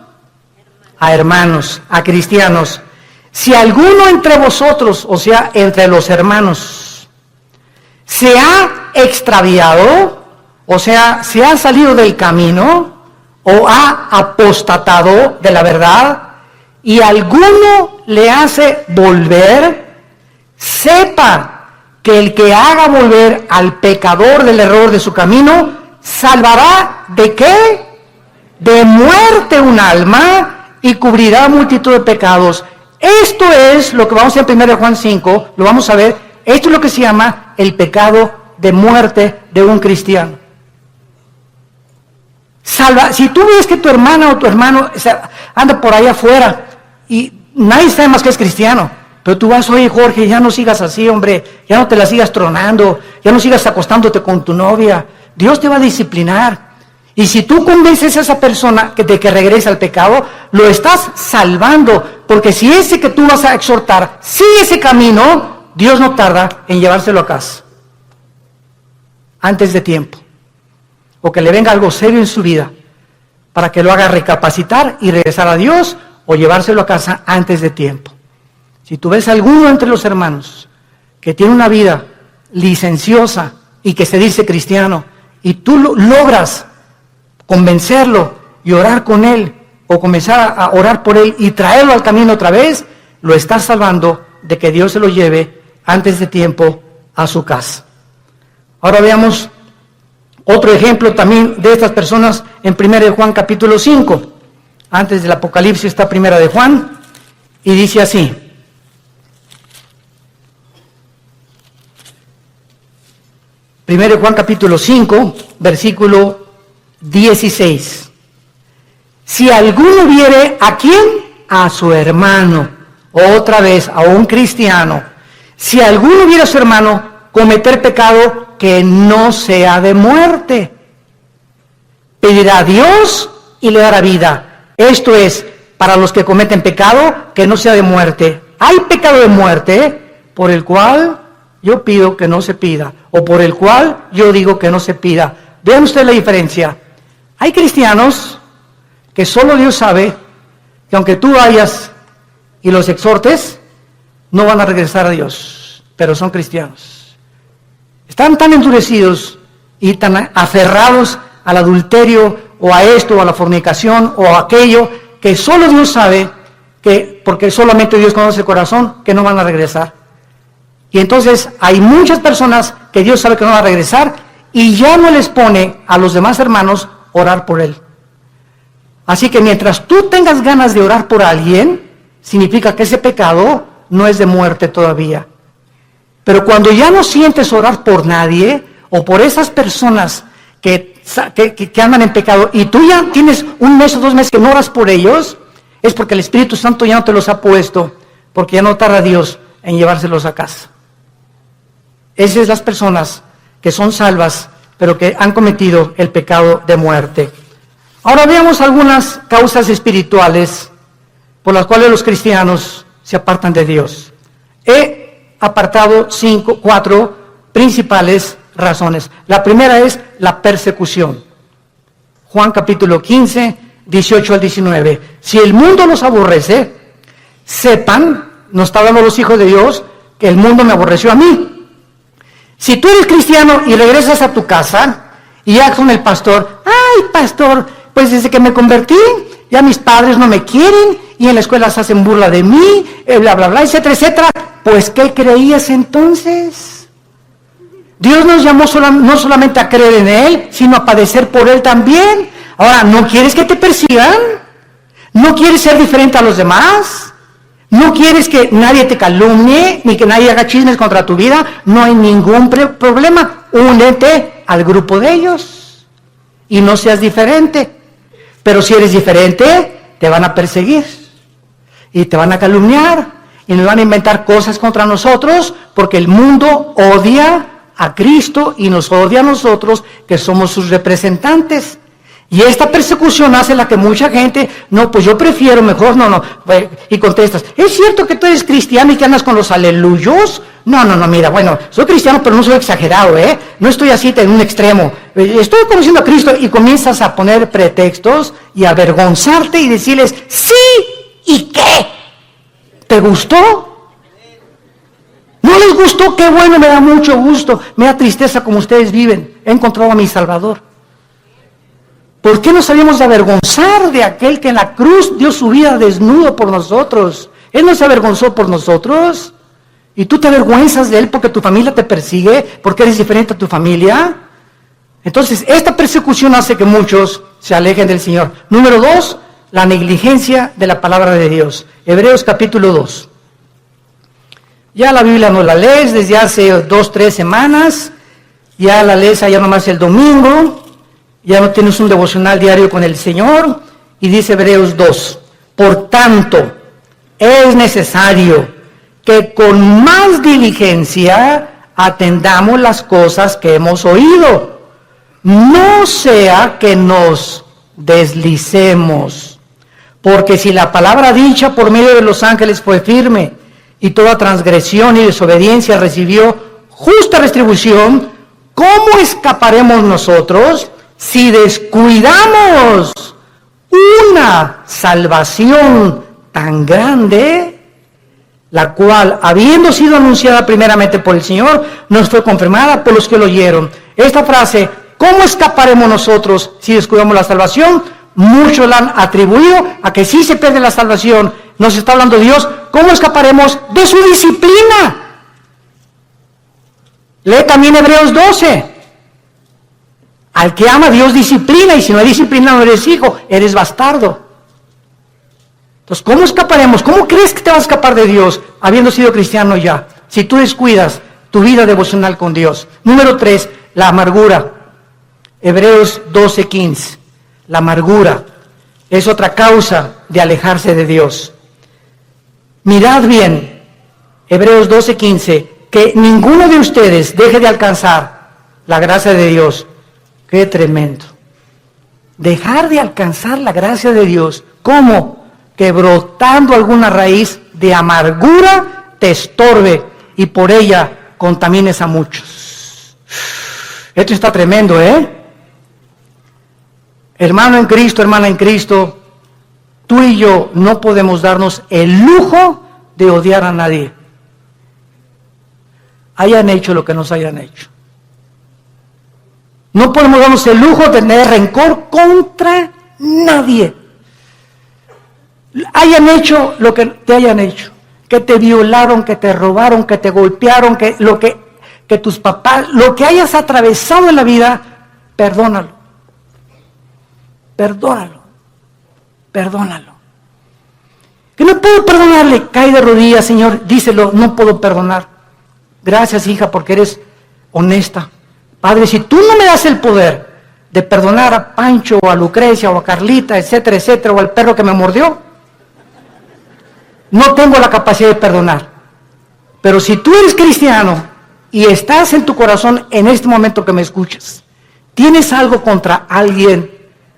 A hermanos, a cristianos. Si alguno entre vosotros, o sea, entre los hermanos, se ha extraviado, o sea, se ha salido del camino, o ha apostatado de la verdad, y alguno le hace volver, sepa que el que haga volver al pecador del error de su camino, salvará ¿de qué? De muerte un alma y cubrirá multitud de pecados. Esto es lo que vamos a ver en 1 Juan 5, lo vamos a ver. Esto es lo que se llama el pecado de muerte de un cristiano. Si tú ves que tu hermana o tu hermano anda por ahí afuera y nadie sabe más que es cristiano, pero tú vas, oye Jorge, ya no sigas así, hombre, ya no te la sigas tronando, ya no sigas acostándote con tu novia, Dios te va a disciplinar. Y si tú convences a esa persona de que regrese al pecado, lo estás salvando, porque si ese que tú vas a exhortar sigue ese camino, Dios no tarda en llevárselo a casa antes de tiempo, o que le venga algo serio en su vida para que lo haga recapacitar y regresar a Dios, o llevárselo a casa antes de tiempo. Si tú ves a alguno entre los hermanos que tiene una vida licenciosa y que se dice cristiano, y tú logras convencerlo y orar con él, o comenzar a orar por él y traerlo al camino otra vez, lo estás salvando de que Dios se lo lleve antes de tiempo a su casa. Ahora veamos otro ejemplo también de estas personas en 1 Juan capítulo 5. Antes del Apocalipsis está 1 Juan y dice así. Primero Juan capítulo 5, versículo 16. Si alguno viere a quién, a su hermano, otra vez a un cristiano, si alguno viere a su hermano cometer pecado que no sea de muerte, pedirá a Dios y le dará vida. Esto es, para los que cometen pecado que no sea de muerte. Hay pecado de muerte por el cual yo pido que no se pida, o por el cual yo digo que no se pida. Vean ustedes la diferencia. Hay cristianos que solo Dios sabe que aunque tú vayas y los exhortes, no van a regresar a Dios, pero son cristianos. Están tan endurecidos y tan aferrados al adulterio, o a esto, o a la fornicación, o a aquello, que solo Dios sabe, que porque solamente Dios conoce el corazón, que no van a regresar. Y entonces hay muchas personas que Dios sabe que no van a regresar, y ya no les pone a los demás hermanos orar por él. Así que mientras tú tengas ganas de orar por alguien, significa que ese pecado no es de muerte todavía. Pero cuando ya no sientes orar por nadie, o por esas personas que andan en pecado, y tú ya tienes 1 mes o 2 meses que no oras por ellos, es porque el Espíritu Santo ya no te los ha puesto, porque ya no tarda Dios en llevárselos a casa. Esas son las personas que son salvas, pero que han cometido el pecado de muerte. Ahora veamos algunas causas espirituales por las cuales los cristianos se apartan de Dios. He apartado 4 principales razones. La primera es la persecución. Juan capítulo 15, 18 al 19. Si el mundo los aborrece, sepan, nos está hablando los hijos de Dios, que el mundo me aborreció a mí. Si tú eres cristiano y regresas a tu casa y ya con el pastor, ay pastor, pues desde que me convertí, ya mis padres no me quieren y en la escuela se hacen burla de mí, bla, bla, bla, etcétera, etcétera. Pues, ¿qué creías entonces? Dios nos llamó no solamente a creer en Él, sino a padecer por Él también. Ahora, ¿no quieres que te persigan? ¿No quieres ser diferente a los demás? ¿No quieres que nadie te calumnie, ni que nadie haga chismes contra tu vida? No hay ningún problema. únete al grupo de ellos y no seas diferente. Pero si eres diferente, te van a perseguir y te van a calumniar y nos van a inventar cosas contra nosotros, porque el mundo odia a Cristo y nos odia a nosotros, que somos sus representantes. Y esta persecución hace la que mucha gente, no, pues yo prefiero mejor, no, y contestas, ¿es cierto que tú eres cristiano y que andas con los aleluyos? No, mira, bueno, soy cristiano, pero no soy exagerado, no estoy así en un extremo, estoy conociendo a Cristo, y comienzas a poner pretextos y a avergonzarte y decirles, sí, ¿y qué? ¿Te gustó? ¿No les gustó? Qué bueno, me da mucho gusto, me da tristeza como ustedes viven, he encontrado a mi Salvador. ¿Por qué nos habíamos de avergonzar de aquel que en la cruz dio su vida desnudo por nosotros? Él no se avergonzó por nosotros. ¿Y tú te avergüenzas de él porque tu familia te persigue? ¿Porque eres diferente a tu familia? Entonces, esta persecución hace que muchos se alejen del Señor. Número 2, la negligencia de la palabra de Dios. Hebreos capítulo 2. Ya la Biblia no la lees desde hace 2, 3 semanas. Ya la lees allá nomás el domingo. Ya no tienes un devocional diario con el Señor. Y dice Hebreos 2. Por tanto, es necesario que con más diligencia atendamos las cosas que hemos oído. No sea que nos deslicemos. Porque si la palabra dicha por medio de los ángeles fue firme, y toda transgresión y desobediencia recibió justa retribución, ¿cómo escaparemos nosotros si descuidamos una salvación tan grande, la cual, habiendo sido anunciada primeramente por el Señor, nos fue confirmada por los que lo oyeron? Esta frase, ¿cómo escaparemos nosotros si descuidamos la salvación? Muchos la han atribuido a que si se pierde la salvación, nos está hablando Dios, ¿cómo escaparemos de su disciplina? Lee también Hebreos 12. Al que ama Dios disciplina, y si no hay disciplina no eres hijo, eres bastardo. Entonces, ¿cómo escaparemos? ¿Cómo crees que te vas a escapar de Dios habiendo sido cristiano ya? Si tú descuidas tu vida devocional con Dios. Número 3, la amargura. Hebreos 12:15. La amargura es otra causa de alejarse de Dios. Mirad bien, Hebreos 12:15, que ninguno de ustedes deje de alcanzar la gracia de Dios. ¡Qué tremendo! Dejar de alcanzar la gracia de Dios. ¿Cómo? Que brotando alguna raíz de amargura te estorbe y por ella contamines a muchos. Esto está tremendo, Hermano en Cristo, hermana en Cristo, tú y yo no podemos darnos el lujo de odiar a nadie. Hayan hecho lo que nos hayan hecho. No podemos darnos el lujo de tener rencor contra nadie. Hayan hecho lo que te hayan hecho. Que te violaron, que te robaron, que te golpearon, que tus papás, lo que hayas atravesado en la vida, perdónalo. Perdónalo. Perdónalo. Que no puedo perdonarle, cae de rodillas, Señor, díselo, no puedo perdonar. Gracias, hija, porque eres honesta. Padre, si tú no me das el poder de perdonar a Pancho, o a Lucrecia, o a Carlita, etcétera, etcétera, o al perro que me mordió, no tengo la capacidad de perdonar. Pero si tú eres cristiano y estás en tu corazón en este momento que me escuchas, tienes algo contra alguien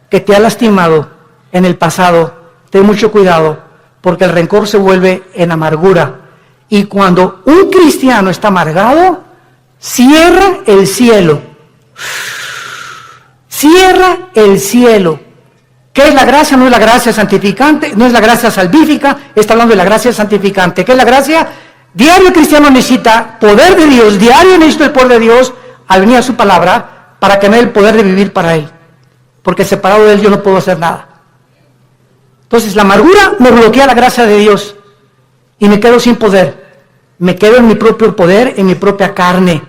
que te ha lastimado en el pasado, ten mucho cuidado, porque el rencor se vuelve en amargura. Y cuando un cristiano está amargado, cierra el cielo. Cierra el cielo. ¿Qué es la gracia? No es la gracia santificante, no es la gracia salvífica, está hablando de la gracia santificante. ¿Qué es la gracia? Diario el cristiano necesita poder de Dios, diario necesito el poder de Dios al venir a su palabra para que me dé el poder de vivir para Él. Porque separado de Él yo no puedo hacer nada. Entonces la amargura me bloquea la gracia de Dios y me quedo sin poder. Me quedo en mi propio poder, en mi propia carne,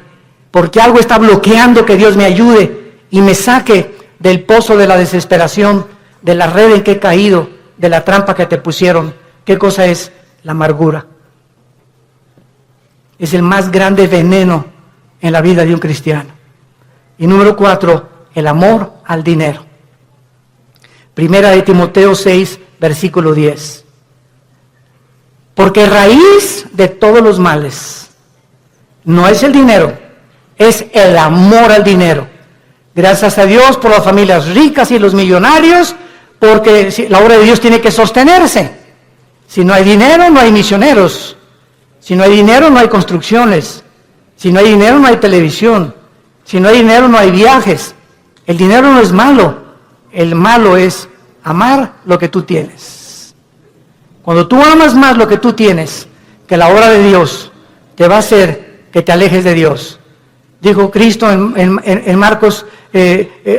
porque algo está bloqueando que Dios me ayude y me saque del pozo de la desesperación, de la red en que he caído, de la trampa que te pusieron. ¿Qué cosa es? La amargura. Es el más grande veneno en la vida de un cristiano. Y número 4, el amor al dinero. Primera de Timoteo 6, versículo 10. Porque raíz de todos los males no es el dinero, es el amor al dinero. Gracias a Dios por las familias ricas y los millonarios, porque la obra de Dios tiene que sostenerse. Si no hay dinero, no hay misioneros. Si no hay dinero, no hay construcciones. Si no hay dinero, no hay televisión. Si no hay dinero, no hay viajes. El dinero no es malo. El malo es amar lo que tú tienes. Cuando tú amas más lo que tú tienes que la obra de Dios, te va a hacer que te alejes de Dios. Dijo Cristo en Marcos,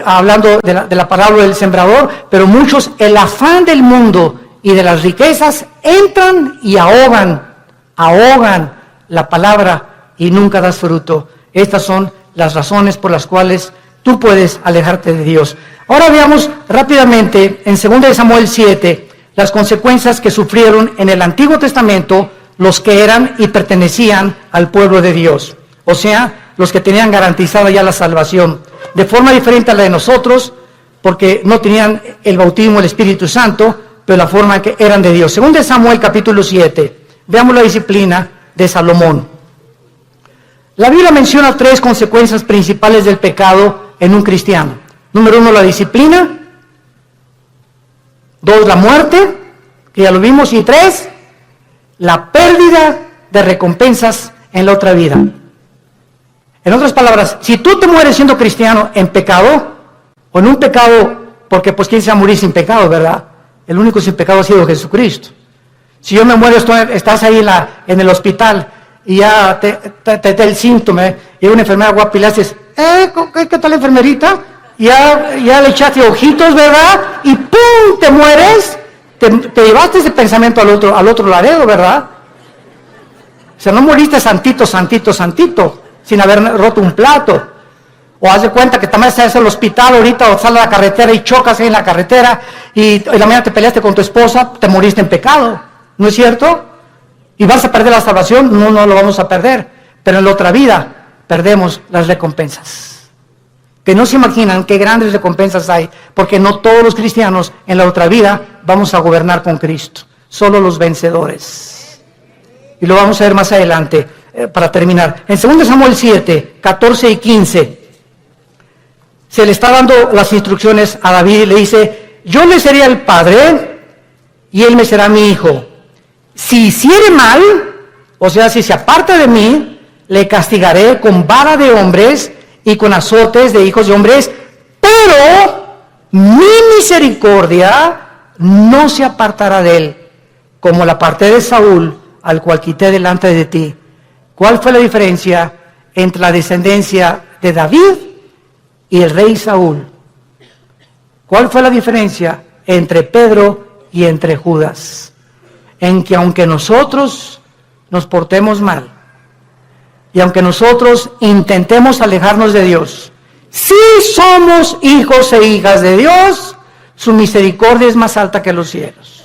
hablando de la parábola del sembrador, pero muchos, el afán del mundo y de las riquezas, entran y ahogan la palabra y nunca das fruto. Estas son las razones por las cuales tú puedes alejarte de Dios. Ahora veamos rápidamente en 2 Samuel 7 las consecuencias que sufrieron en el Antiguo Testamento los que eran y pertenecían al pueblo de Dios. O sea, los que tenían garantizada ya la salvación. De forma diferente a la de nosotros, porque no tenían el bautismo del Espíritu Santo, pero la forma que eran de Dios. 2 Samuel capítulo 7. Veamos la disciplina de Salomón. La Biblia menciona 3 consecuencias principales del pecado en un cristiano. Número 1, la disciplina. 2, la muerte, que ya lo vimos. Y 3, la pérdida de recompensas en la otra vida. En otras palabras, si tú te mueres siendo cristiano en pecado, o en un pecado, porque pues quién se va a morir sin pecado, ¿verdad? El único sin pecado ha sido Jesucristo. Si yo me muero, estás ahí en el hospital, y ya te el síntoma, y una enfermera guapa y le haces, ¿qué tal, enfermerita? Ya le echaste ojitos, ¿verdad? Y ¡pum! Te mueres. Te llevaste ese pensamiento al otro laredo, ¿verdad? O sea, no moriste santito, sin haber roto un plato. O haz de cuenta que también estás en el hospital ahorita, o sales a la carretera y chocas ahí en la carretera, y la mañana te peleaste con tu esposa, te moriste en pecado. ¿No es cierto? ¿Y vas a perder la salvación? No lo vamos a perder. Pero en la otra vida perdemos las recompensas. Que no se imaginan qué grandes recompensas hay, porque no todos los cristianos en la otra vida vamos a gobernar con Cristo. Solo los vencedores. Y lo vamos a ver más adelante, para terminar. En 2 Samuel 7, 14 y 15, se le está dando las instrucciones a David y le dice, yo le seré el padre y él me será mi hijo. Si hiciere mal, o sea, si se aparta de mí, le castigaré con vara de hombres y con azotes de hijos de hombres, pero mi misericordia no se apartará de él, como la aparté de Saúl, al cual quité delante de ti. ¿Cuál fue la diferencia entre la descendencia de David y el rey Saúl? ¿Cuál fue la diferencia entre Pedro y entre Judas? En que aunque nosotros nos portemos mal, y aunque nosotros intentemos alejarnos de Dios, si somos hijos e hijas de Dios, su misericordia es más alta que los cielos.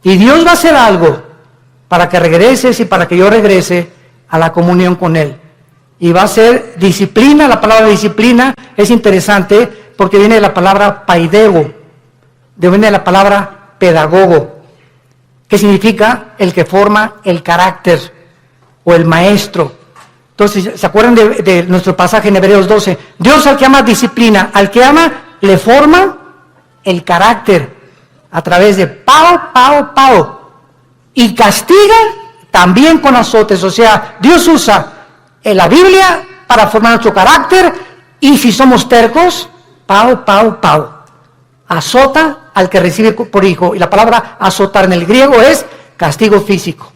Y Dios va a hacer algo para que regreses y para que yo regrese a la comunión con Él. Y va a ser disciplina. La palabra disciplina es interesante porque viene de la palabra paidego, viene de la palabra pedagogo, que significa el que forma el carácter o el maestro. Entonces, ¿se acuerdan de nuestro pasaje en Hebreos 12? Dios al que ama disciplina, al que ama le forma el carácter a través de pao, y castiga también con azotes. O sea, Dios usa la Biblia para formar nuestro carácter, y si somos tercos, pao. Azota al que recibe por hijo, y la palabra azotar en el griego es castigo físico.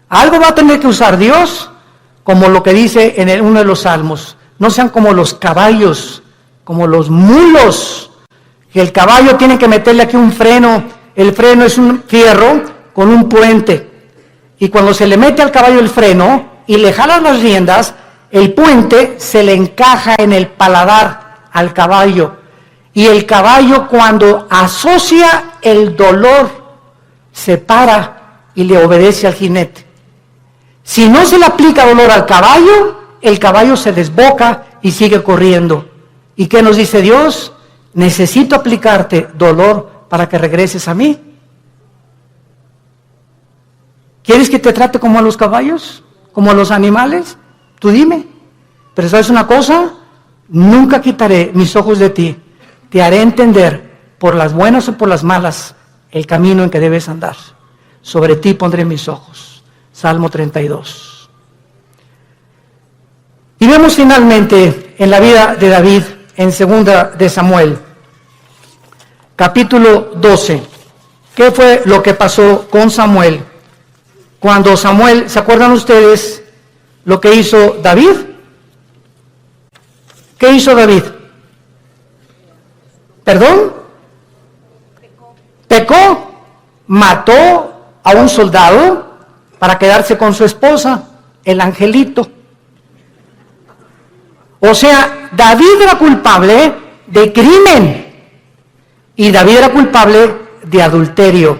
Algo va a tener que usar Dios, como lo que dice en uno de los salmos. No sean como los caballos, como los mulos, que el caballo tiene que meterle aquí un freno. El freno es un fierro con un puente, y cuando se le mete al caballo el freno y le jalan las riendas, el puente se le encaja en el paladar al caballo, y el caballo, cuando asocia el dolor, se para y le obedece al jinete. Si no se le aplica dolor al caballo, el caballo se desboca y sigue corriendo. ¿Y qué nos dice Dios? Necesito aplicarte dolor para que regreses a mí. ¿Quieres que te trate como a los caballos? ¿Como a los animales? Tú dime. Pero ¿sabes una cosa? Nunca quitaré mis ojos de ti. Te haré entender, por las buenas o por las malas, el camino en que debes andar. Sobre ti pondré mis ojos. Salmo 32. Y vemos finalmente en la vida de David, en 2 de Samuel, capítulo 12. ¿Qué fue lo que pasó con Samuel? Cuando Samuel, ¿se acuerdan ustedes lo que hizo David? ¿Qué hizo David? ¿Perdón? Pecó, mató a un soldado para quedarse con su esposa, el angelito. O sea, David era culpable de crimen y David era culpable de adulterio.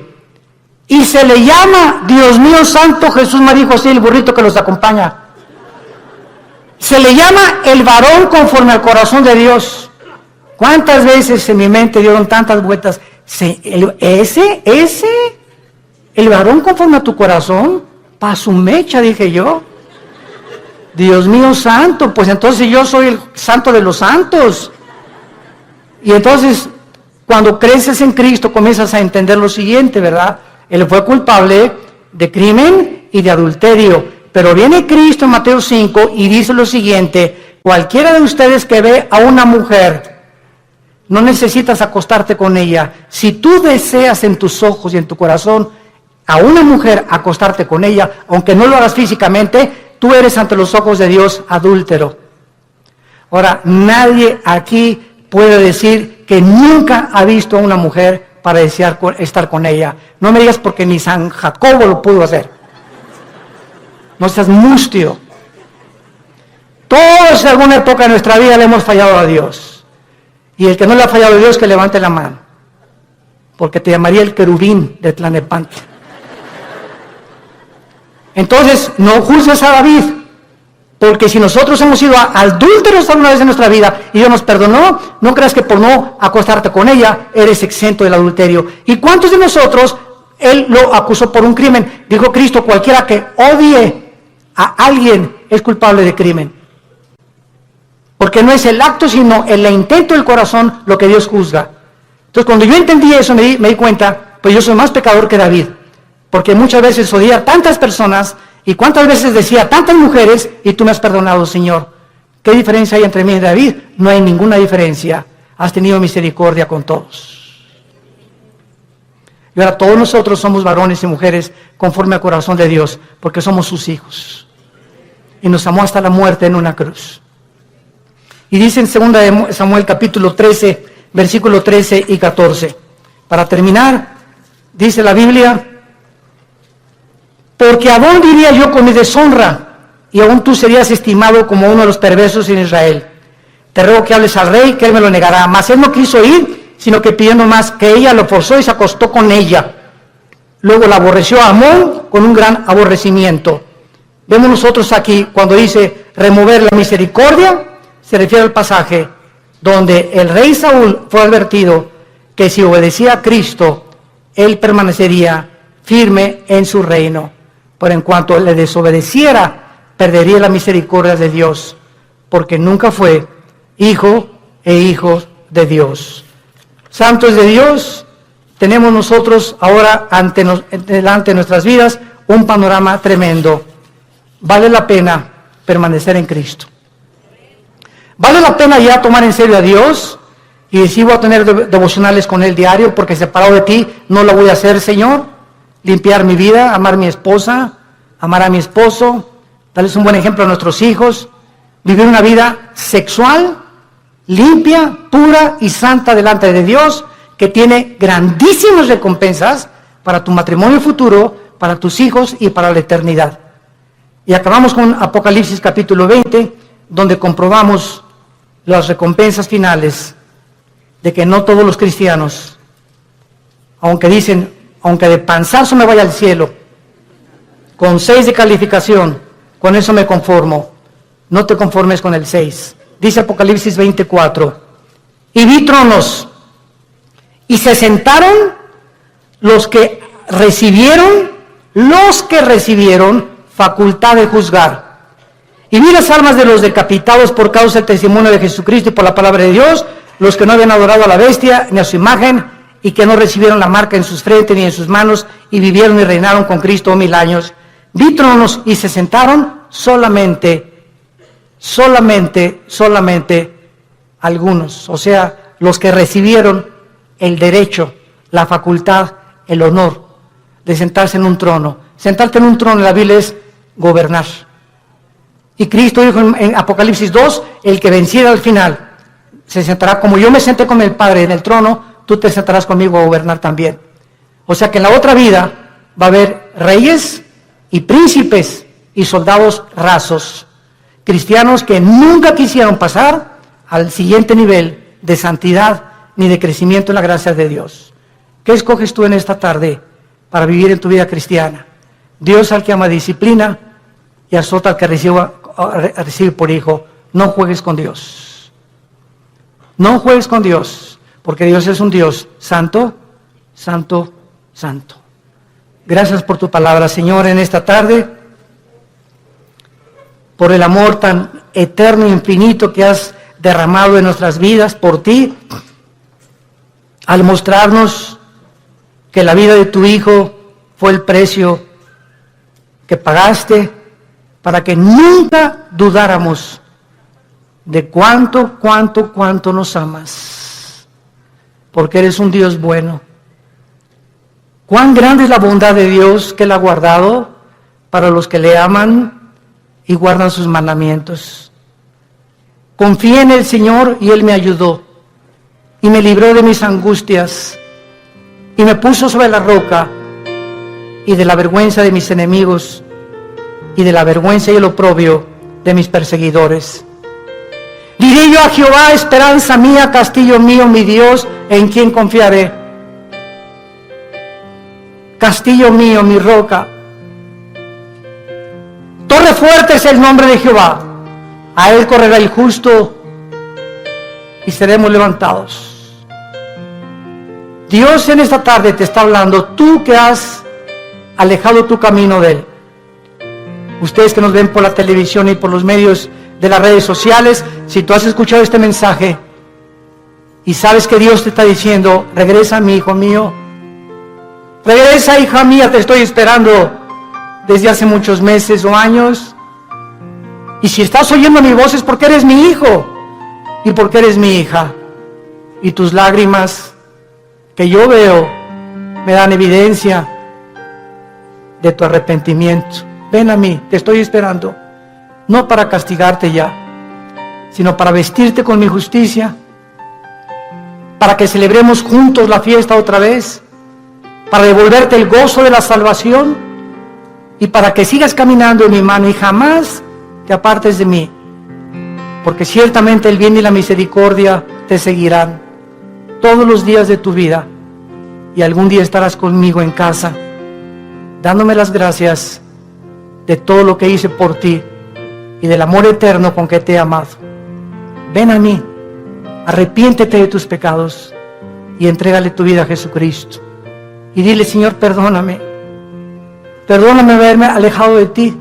Y se le llama, Dios mío santo, Jesús, María y José, el burrito que los acompaña. Se le llama el varón conforme al corazón de Dios. ¿Cuántas veces en mi mente dieron tantas vueltas? El varón conforme a tu corazón, pa' su mecha, dije yo. Dios mío santo, pues entonces yo soy el santo de los santos. Y entonces, cuando creces en Cristo, comienzas a entender lo siguiente, ¿verdad? Él fue culpable de crimen y de adulterio. Pero viene Cristo en Mateo 5 y dice lo siguiente: cualquiera de ustedes que ve a una mujer, no necesitas acostarte con ella. Si tú deseas en tus ojos y en tu corazón a una mujer acostarte con ella, aunque no lo hagas físicamente, tú eres ante los ojos de Dios adúltero. Ahora, nadie aquí puede decir que nunca ha visto a una mujer para desear estar con ella. No me digas porque ni San Jacobo lo pudo hacer. No seas mustio. Todos en alguna época de nuestra vida le hemos fallado a Dios. Y el que no le ha fallado a Dios, que levante la mano. Porque te llamaría el querubín de Tlanepantla. Entonces, no juzgues a David. Porque si nosotros hemos sido adúlteros alguna vez en nuestra vida y Dios nos perdonó, no creas que por no acostarte con ella eres exento del adulterio. ¿Y cuántos de nosotros Él lo acusó por un crimen? Dijo Cristo: cualquiera que odie a alguien es culpable de crimen. Porque no es el acto, sino el intento del corazón lo que Dios juzga. Entonces, cuando yo entendí eso, me di cuenta, pues yo soy más pecador que David. Porque muchas veces odié a tantas personas, y cuántas veces decía a tantas mujeres, y tú me has perdonado, Señor. ¿Qué diferencia hay entre mí y David? No hay ninguna diferencia. Has tenido misericordia con todos. Y ahora todos nosotros somos varones y mujeres conforme al corazón de Dios, porque somos sus hijos. Y nos amó hasta la muerte en una cruz. Y dice en 2 de Samuel capítulo 13, versículo 13 y 14. Para terminar, dice la Biblia: porque ¿a dónde iría yo con mi deshonra? Y aún tú serías estimado como uno de los perversos en Israel. Te ruego que hables al rey, que él me lo negará. Mas él no quiso ir, sino que pidiendo más, que ella lo forzó y se acostó con ella. Luego la aborreció a Amón con un gran aborrecimiento. Vemos nosotros aquí, cuando dice remover la misericordia, se refiere al pasaje donde el rey Saúl fue advertido que si obedecía a Cristo, él permanecería firme en su reino. Pero en cuanto le desobedeciera, perdería la misericordia de Dios, porque nunca fue hijo e hijo de Dios. Santos de Dios, tenemos nosotros ahora delante de nuestras vidas un panorama tremendo. Vale la pena permanecer en Cristo. Vale la pena ya tomar en serio a Dios y decir: voy a tener devocionales con Él diario, porque separado de ti no lo voy a hacer, Señor. Limpiar mi vida, amar a mi esposa, amar a mi esposo, darles un buen ejemplo a nuestros hijos, vivir una vida sexual, limpia, pura y santa delante de Dios, que tiene grandísimas recompensas para tu matrimonio futuro, para tus hijos y para la eternidad. Y acabamos con Apocalipsis capítulo 20, donde comprobamos las recompensas finales de que no todos los cristianos, aunque dicen: aunque de panzazo me vaya al cielo, con 6 de calificación, con eso me conformo. No te conformes con el 6. Dice Apocalipsis 24, y vi tronos, y se sentaron los que recibieron facultad de juzgar. Y vi las almas de los decapitados por causa del testimonio de Jesucristo y por la palabra de Dios, los que no habían adorado a la bestia ni a su imagen, y que no recibieron la marca en sus frentes ni en sus manos, y vivieron y reinaron con Cristo 1000 años. Vi tronos y se sentaron solamente algunos, o sea, los que recibieron el derecho, la facultad, el honor de sentarse en un trono. Sentarte en un trono en la Biblia es gobernar. Y Cristo dijo en Apocalipsis 2, el que venciera al final se sentará, como yo me senté con el Padre en el trono, tú te sentarás conmigo a gobernar también. O sea que en la otra vida va a haber reyes y príncipes y soldados rasos, cristianos que nunca quisieron pasar al siguiente nivel de santidad ni de crecimiento en la gracia de Dios. ¿Qué escoges tú en esta tarde para vivir en tu vida cristiana? Dios al que ama disciplina y azota al que recibe por hijo. No juegues con Dios. No juegues con Dios, porque Dios es un Dios santo, santo, santo. Gracias por tu palabra, Señor, en esta tarde, por el amor tan eterno e infinito que has derramado en nuestras vidas por ti, al mostrarnos que la vida de tu Hijo fue el precio que pagaste para que nunca dudáramos de cuánto nos amas, porque eres un Dios bueno. Cuán grande es la bondad de Dios que Él ha guardado para los que le aman y guardan sus mandamientos. Confié en el Señor y Él me ayudó y me libró de mis angustias y me puso sobre la roca y de la vergüenza de mis enemigos y de la vergüenza y el oprobio de mis perseguidores. Diré yo a Jehová, esperanza mía, castillo mío, mi Dios, en quien confiaré. Castillo mío, mi roca. Torre fuerte es el nombre de Jehová. A Él correrá el justo y seremos levantados. Dios en esta tarde te está hablando, tú que has alejado tu camino de Él. Ustedes que nos ven por la televisión y por los medios de las redes sociales, si tú has escuchado este mensaje y sabes que Dios te está diciendo, regresa mi hijo mío, regresa hija mía, te estoy esperando desde hace muchos meses o años, y si estás oyendo mi voz es porque eres mi hijo y porque eres mi hija, y tus lágrimas que yo veo me dan evidencia de tu arrepentimiento. Ven a mí, te estoy esperando, no para castigarte ya, sino para vestirte con mi justicia, para que celebremos juntos la fiesta otra vez, para devolverte el gozo de la salvación y para que sigas caminando en mi mano y jamás te apartes de mí, porque ciertamente el bien y la misericordia te seguirán todos los días de tu vida y algún día estarás conmigo en casa, dándome las gracias de todo lo que hice por ti y del amor eterno con que te he amado. Ven a mí, arrepiéntete de tus pecados y entrégale tu vida a Jesucristo. Y dile, Señor, perdóname haberme alejado de ti.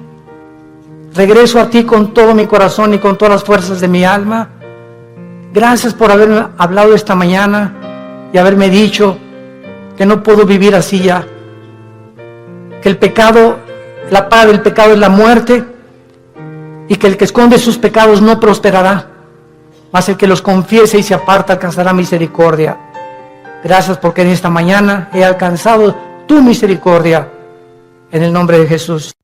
Regreso a ti con todo mi corazón y con todas las fuerzas de mi alma. Gracias por haberme hablado esta mañana y haberme dicho que no puedo vivir así ya. Que el pecado, la paga del pecado es la muerte, y que el que esconde sus pecados no prosperará, mas el que los confiese y se aparta alcanzará misericordia. Gracias porque en esta mañana he alcanzado tu misericordia, en el nombre de Jesús.